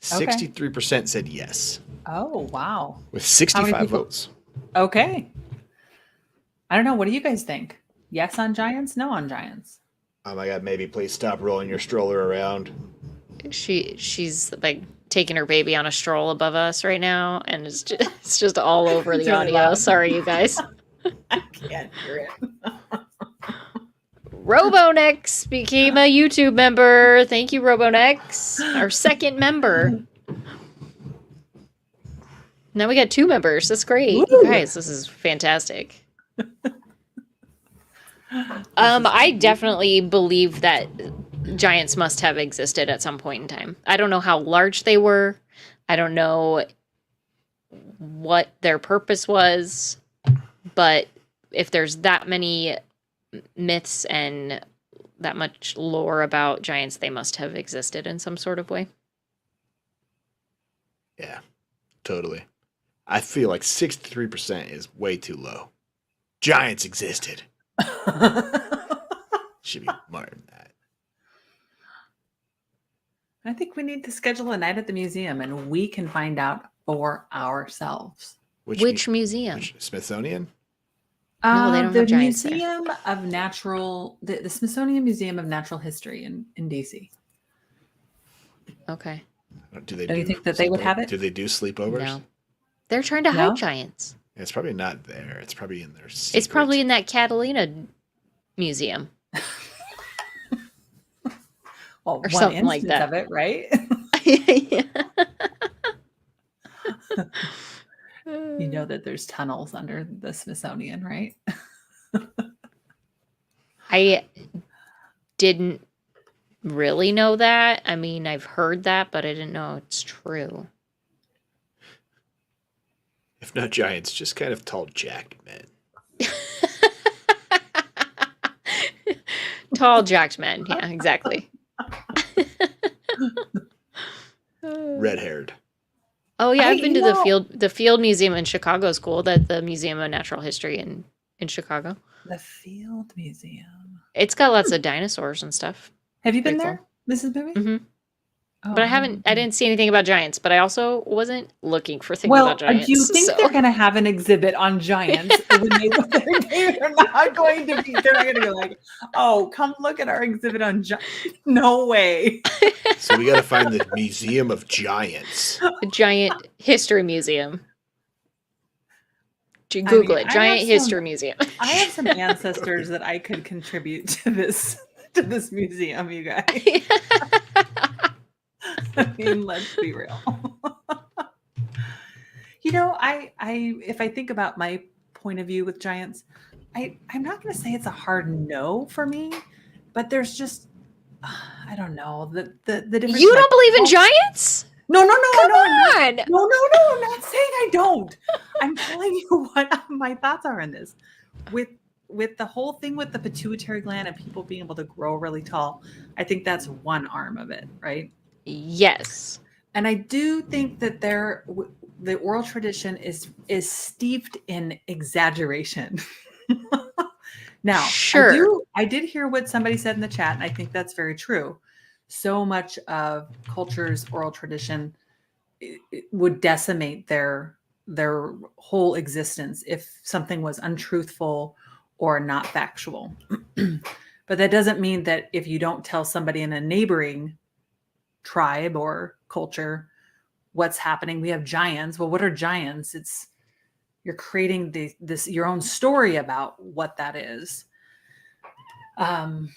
63% said yes. Oh, wow. With 65 votes. Okay. I don't know. What do you guys think? Yes on giants? No on giants? Oh my God, maybe please stop rolling your stroller around. she's like taking her baby on a stroll above us right now, and it's just all over It's the really audio. loud. Sorry, you guys. I can't hear it. Robonex became a YouTube member. Thank you, Robonex, our second member. Now we got 2 members. That's great. Woo! Guys, this is fantastic. I definitely believe that giants must have existed at some point in time. I don't know how large they were. I don't know what their purpose was, but if there's that many myths and that much lore about giants, they must have existed in some sort of way. Yeah, totally. I feel like 63% is way too low. Giants existed. Should be more than that. I think we need to schedule a night at the museum and we can find out for ourselves. Which museum? Which, Smithsonian? No, they don't have giants there. The Smithsonian Museum of Natural History in DC. Okay. Do they? Don't you think that they would have it? Do they do sleepovers? No. They're trying to hide giants. It's probably not there. It's probably in their secret. It's probably in that Catalina museum. Well, Or one something like instance that. of it, right? You know that there's tunnels under the Smithsonian, right? I didn't really know that. I mean, I've heard that, but I didn't know it's true. If not giants, just kind of tall, jacked men. Tall, jacked men. Yeah, exactly. Red-haired. Oh yeah, I've been to the Field Museum in Chicago is cool. That's the Museum of Natural History in Chicago. The Field Museum. It's got lots of dinosaurs and stuff. Have you been Pretty there, Mrs. Bibby? Mm-hmm. Oh, But I didn't see anything about giants, but I also wasn't looking for things about giants. Do you think they're going to have an exhibit on giants? When they're not going to be. They're not going to go like, "Oh, come look at our exhibit on giants." No way. So we got to find the Museum of Giants. The Giant History Museum. Google it. Giant History Museum. I have some ancestors that I could contribute to this museum, you guys. I mean, let's be real. You know, if I think about my point of view with giants, I'm not going to say it's a hard no for me, but there's just, I don't know, the difference. You don't believe in giants? No. Come on. No, I'm not saying I don't. I'm telling you what my thoughts are in this. With the whole thing with the pituitary gland and people being able to grow really tall, I think that's one arm of it, right? Yes. And I do think that the oral tradition is steeped in exaggeration. Now, sure. I did hear what somebody said in the chat, and I think that's very true. So much of culture's oral tradition it would decimate their whole existence if something was untruthful or not factual. But that doesn't mean that if you don't tell somebody in a neighboring tribe or culture what's happening, we have giants. Well, what are giants? You're creating your own story about what that is. I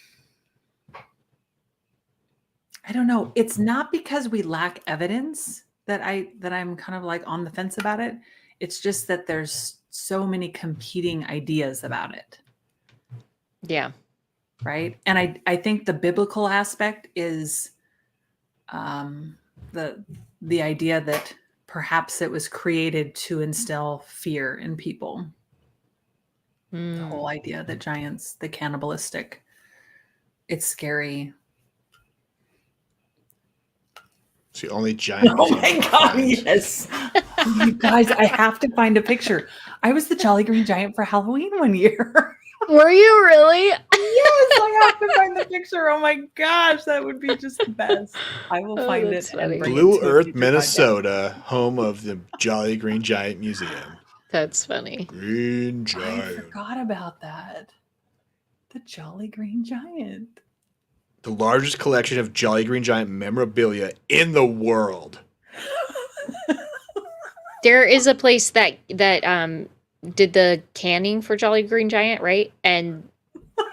don't know. It's not because we lack evidence that I'm kind of like on the fence about it. It's just that there's so many competing ideas about it. Yeah. Right. And I think the biblical aspect is the idea that perhaps it was created to instill fear in people. The whole idea that giants, the cannibalistic, it's scary. It's the only giant. Oh my God, yes. You guys, I have to find a picture. I was the Jolly Green Giant for Halloween one year. Were you really? Yes, I have to find the picture. Oh my gosh, that would be just the best. I will find it. And bring Blue it to Earth, a Minnesota, home of the Jolly Green Giant Museum. That's funny. Green Giant. I forgot about that. The Jolly Green Giant. the largest collection of Jolly Green Giant memorabilia in the world. There is a place that did the canning for Jolly Green Giant, right? And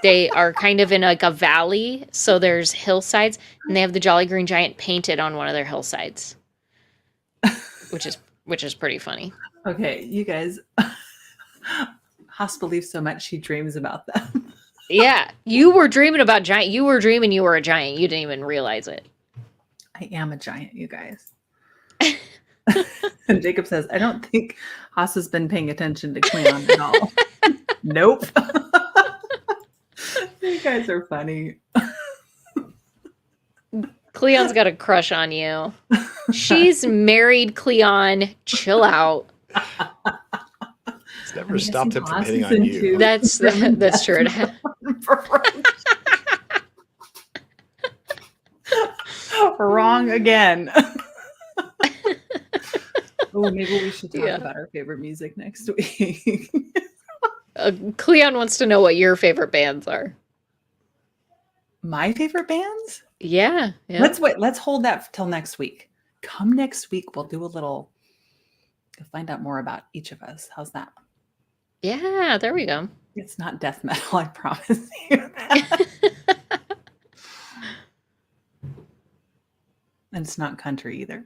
they are kind of in like a valley, so there's hillsides, and they have the Jolly Green Giant painted on one of their hillsides, which is pretty funny. Okay, you guys. Haas believes so much she dreams about them. Yeah, you were dreaming about giant. You were dreaming you were a giant. You didn't even realize it. I am a giant, you guys. And Jacob says, I don't think Haas has been paying attention to Cleon at all. Nope. You guys are funny. Cleon's got a crush on you. She's married, Cleon. Chill out. It's never stopped him from hitting on you. That's true. Wrong again. Oh, maybe we should talk about our favorite music next week. Cleon wants to know what your favorite bands are. My favorite bands? Yeah. Let's hold that till next week. Come next week, we'll do a little. You'll find out more about each of us. How's that? Yeah, there we go. It's not death metal, I promise you that. And it's not country either.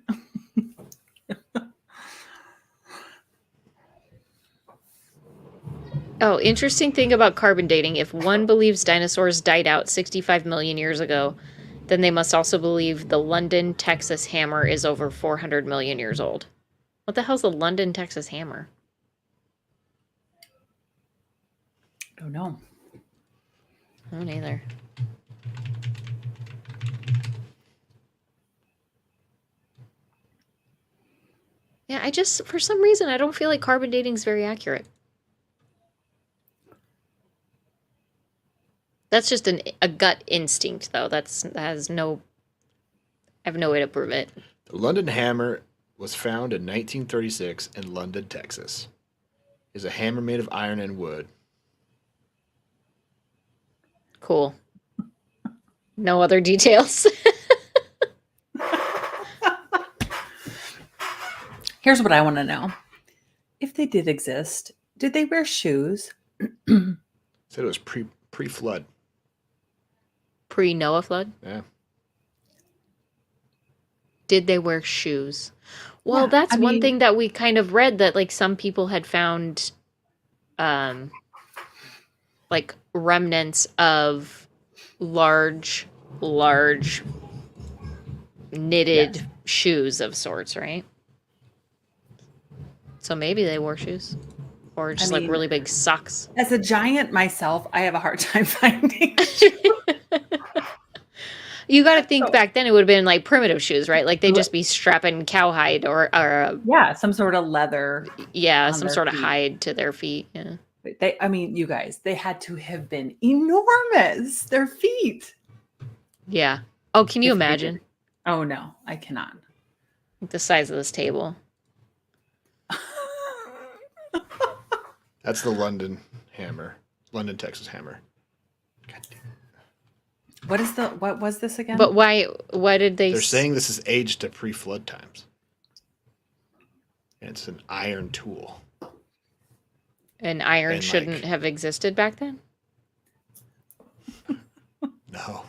Oh, interesting thing about carbon dating. If one believes dinosaurs died out 65 million years ago, then they must also believe the London, Texas hammer is over 400 million years old. What the hell's the London, Texas hammer? Don't know. I don't either. Yeah, for some reason, I don't feel like carbon dating is very accurate. That's just a gut instinct, though. I have no way to prove it. The London hammer was found in 1936 in London, Texas. It is a hammer made of iron and wood. Cool. No other details. Here's what I want to know. If they did exist, did they wear shoes? Said it was pre-flood. Pre-Noah flood? Yeah. Did they wear shoes? Well, that's one thing that we kind of read, that like some people had found like remnants of large knitted shoes of sorts, right? So maybe they wore shoes, or just like really big socks. As a giant myself, I have a hard time finding. You got to think back then it would have been like primitive shoes, right? Like they'd just be strapping cowhide or some sort of leather. Yeah, some sort of hide to their feet. Yeah. You guys, they had to have been enormous. Their feet. Yeah. Oh, can you imagine? Oh no, I cannot. The size of this table. That's the London hammer. London, Texas hammer. God damn. What was this again? But why did they... They're saying this is aged to pre-flood times. And it's an iron tool. And iron shouldn't have existed back then? No.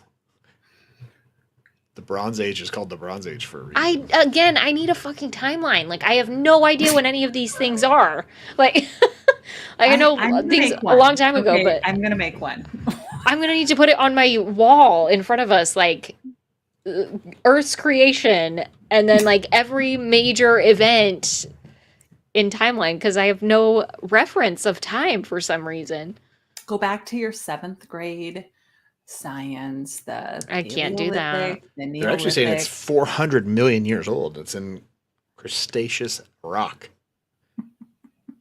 The Bronze Age is called the Bronze Age for a reason. I need a fucking timeline. Like, I have no idea when any of these things are. Like, I know things a long time ago, but... I'm going to make one. I'm going to need to put it on my wall in front of us, like, Earth's creation, and then, like, every major event in timeline, because I have no reference of time for some reason. Go back to your 7th grade science. I can't do that. They're actually saying it's 400 million years old. It's in Cretaceous rock.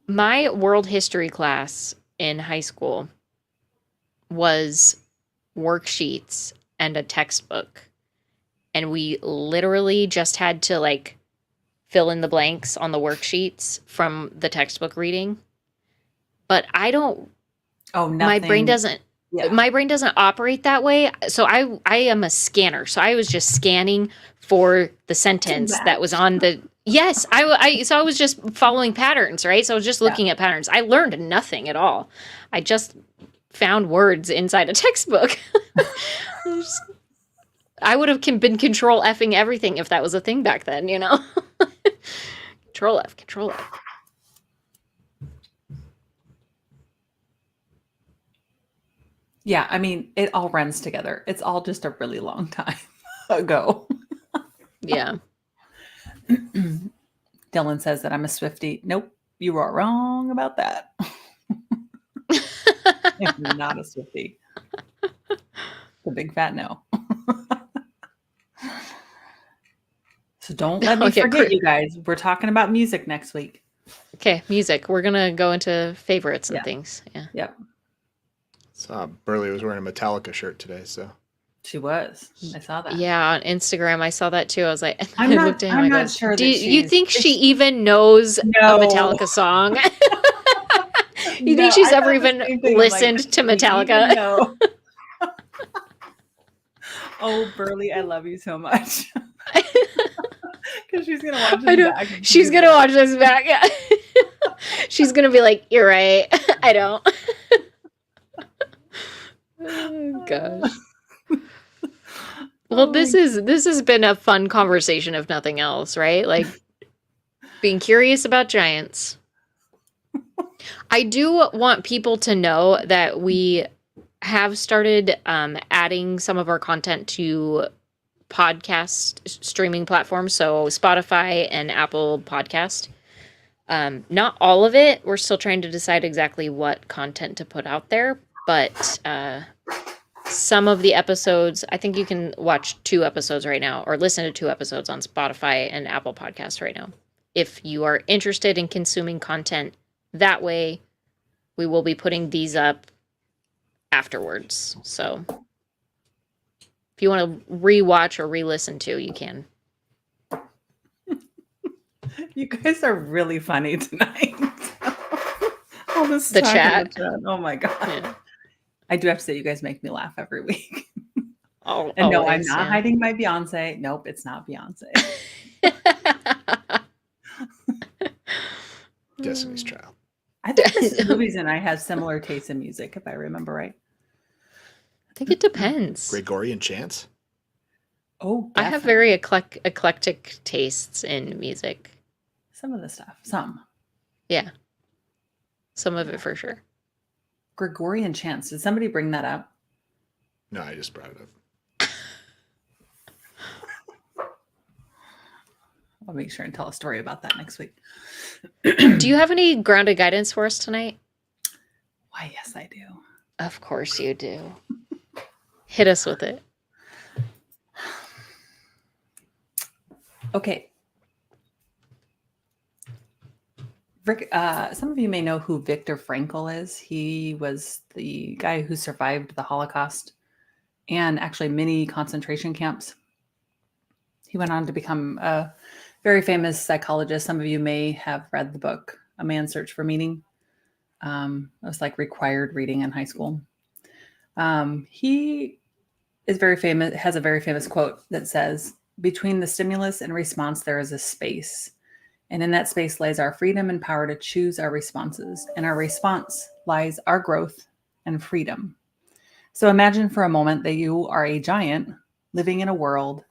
My world history class in high school was worksheets and a textbook. And we literally just had to like fill in the blanks on the worksheets from the textbook reading. But I don't... Oh, nothing. My brain doesn't... Yeah. my brain doesn't operate that way. So I am a scanner. So I was just scanning for the sentence that was on the, yes, so I was just following patterns, right? So I was just looking at patterns. I learned nothing at all. I just found words inside a textbook. I would have been control Fing everything if that was a thing back then, you know? Control F, control F. Yeah, I mean, it all runs together. It's all just a really long time ago. Yeah. Dylan says that I'm a Swiftie. Nope, you are wrong about that. I'm not a Swiftie. The big fat no. So don't let me forget, you guys. We're talking about music next week. Okay, music. We're going to go into favorites and things. Yeah. Yep. Saw Burley was wearing a Metallica shirt today, so. She was. I saw that. Yeah, on Instagram, I saw that too. I was like, I'm not sure. Do you think she even knows a Metallica song? You think she's ever even listened to Metallica? No. Oh, Burley, I love you so much. Because she's gonna watch this back. She's gonna watch this back. Yeah. She's gonna be like, "You're right. I don't." Oh gosh. Well, this has been a fun conversation, if nothing else, right? Like being curious about giants. I do want people to know that we have started adding some of our content to podcast streaming platforms, so Spotify and Apple Podcast. Not all of it. We're still trying to decide exactly what content to put out there, but some of the episodes, I think you can watch 2 episodes right now or listen to 2 episodes on Spotify and Apple Podcasts right now. If you are interested in consuming content that way, we will be putting these up afterwards. So if you want to rewatch or re-listen to, you can. You guys are really funny tonight. All this the chat. Oh my god. Yeah. I do have to say, you guys make me laugh every week. Oh, and no, I'm not hiding my Beyonce. Nope, it's not Beyonce. Destiny's Child. I think Mrs. Movies and I have similar tastes in music, if I remember right. I think it depends. Gregorian chants? Oh, definitely. I have very eclectic tastes in music. Some of the stuff. Some. Yeah. Some of it for sure. Gregorian chants. Did somebody bring that up? No, I just brought it up. I'll make sure and tell a story about that next week. Do you have any grounded guidance for us tonight? Why, yes, I do. Of course you do. Hit us with it. Okay. Rick, some of you may know who Viktor Frankl is. He was the guy who survived the Holocaust and actually many concentration camps. He went on to become a very famous psychologist. Some of you may have read the book, A Man's Search for Meaning. It was like required reading in high school. He is very famous, has a very famous quote that says, "Between the stimulus and response, there is a space. And in that space lies our freedom and power to choose our responses. In our response lies our growth and freedom." So imagine for a moment that you are a giant living in a world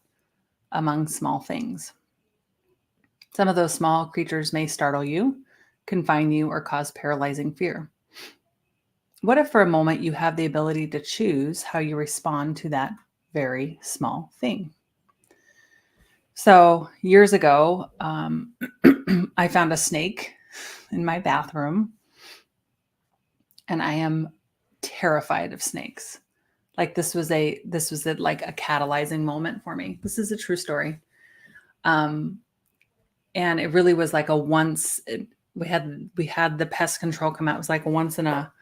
among small things. Some of those small creatures may startle you, confine you, or cause paralyzing fear. What if for a moment you have the ability to choose how you respond to that very small thing? So years ago, I found a snake in my bathroom, and I am terrified of snakes. Like this was like a catalyzing moment for me. This is a true story. And it really was like we had the pest control come out. It was like a once in a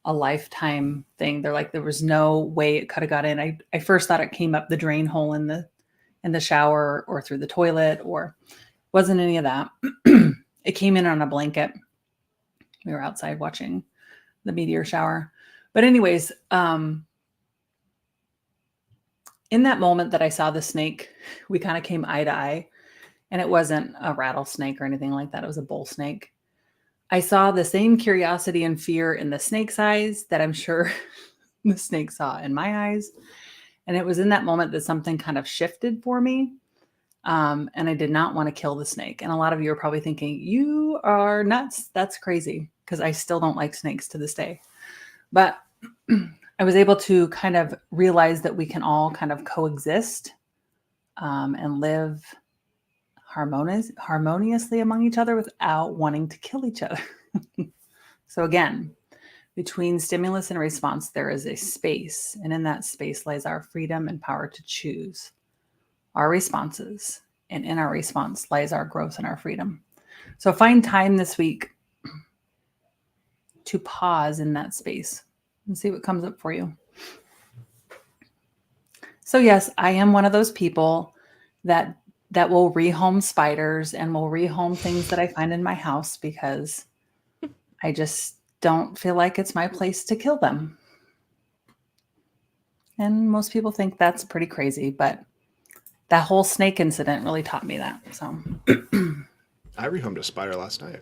lifetime thing. They're like, there was no way it could have got in. I first thought it came up the drain hole in the shower or through the toilet, or wasn't any of that. It came in on a blanket. We were outside watching the meteor shower. But anyways, in that moment that I saw the snake, we kind of came eye to eye, and it wasn't a rattlesnake or anything like that. It was a bull snake. I saw the same curiosity and fear in the snake's eyes that I'm sure the snake saw in my eyes. And it was in that moment that something kind of shifted for me. And I did not want to kill the snake. And a lot of you are probably thinking, you are nuts. That's crazy. Because I still don't like snakes to this day. But I was able to kind of realize that we can all kind of coexist and live harmoniously among each other without wanting to kill each other. So again, between stimulus and response, there is a space. And in that space lies our freedom and power to choose our responses. And in our response lies our growth and our freedom. So find time this week to pause in that space and see what comes up for you. So yes, I am one of those people that will rehome spiders and will rehome things that I find in my house because I just don't feel like it's my place to kill them. And most people think that's pretty crazy, but that whole snake incident really taught me that. So I rehomed a spider last night.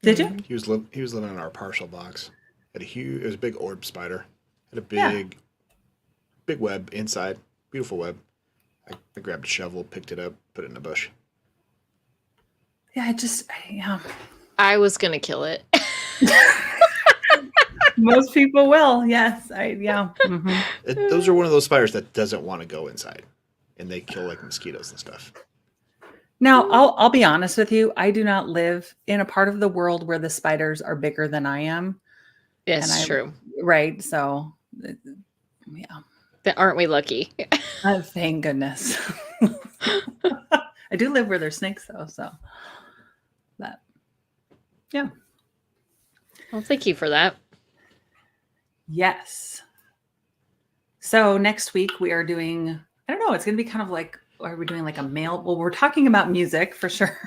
Did you? He was living in our partial box. It was a big orb spider. Had a big web inside. Beautiful web. I grabbed a shovel, picked it up, put it in a bush. Yeah, I was gonna kill it. Most people will. Yes. Mm-hmm. Those are one of those spiders that doesn't want to go inside, and they kill like mosquitoes and stuff. Now, I'll be honest with you. I do not live in a part of the world where the spiders are bigger than I am. Yes, true. Right. So, yeah. Aren't we lucky? Thank goodness. I do live where there's snakes, though. So, but yeah. Well, thank you for that. Yes. So next week we are doing, I don't know, it's going to be kind of like, are we doing like a mail? Well, we're talking about music for sure.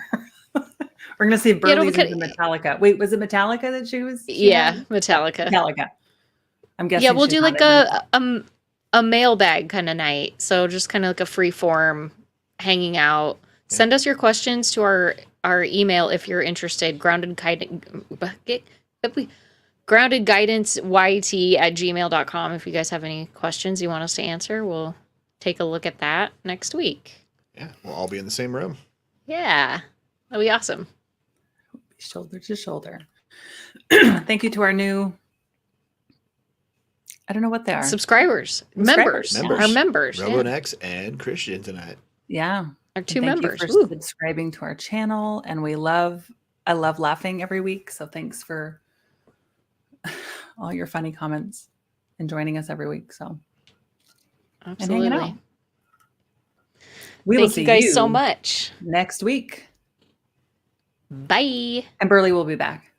We're going to see if Burley's into Metallica. Wait, was it Metallica that she was? Metallica. I'm guessing. Yeah, we'll do like a mailbag kind of night. So just kind of like a free form hanging out. Yeah. Send us your questions to our email if you're interested. groundedguidanceyt@gmail.com. If you guys have any questions you want us to answer, we'll take a look at that next week. Yeah, we'll all be in the same room. Yeah, that'll be awesome. Shoulder to shoulder. Thank you to our new, I don't know what they are. Members. Our members. Robonex and Christian tonight. Yeah. Our two members. Thank you for subscribing to our channel. And I love laughing every week. So thanks for all your funny comments and joining us every week. So absolutely. And hanging out. Thank you guys so much. Next week. Bye. And Burley will be back.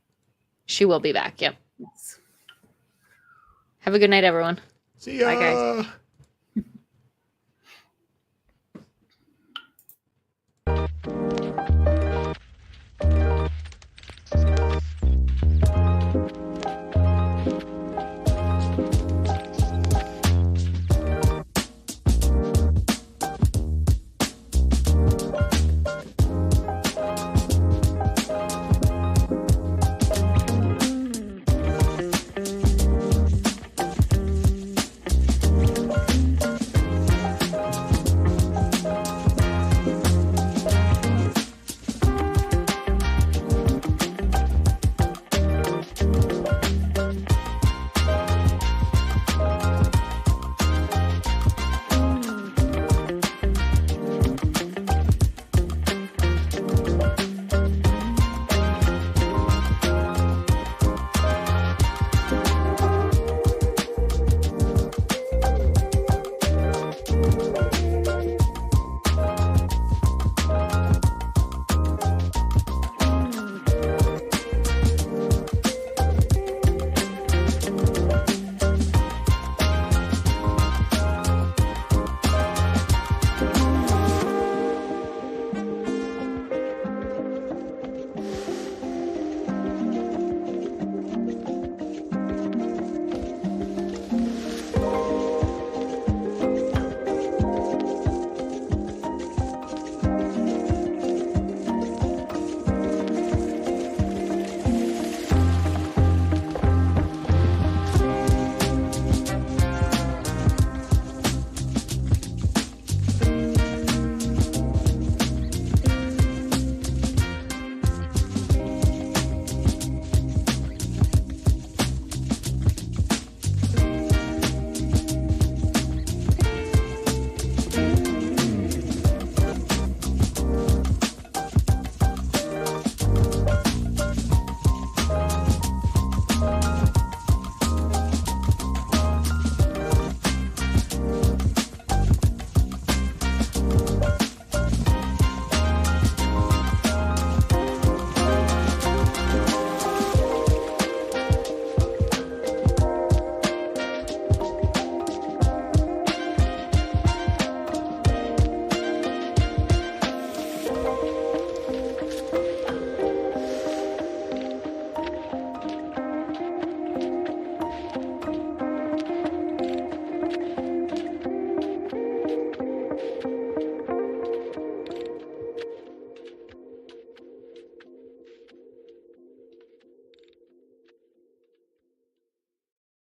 She will be back. Yep. Yes. Have a good night, everyone. See ya. Bye, guys.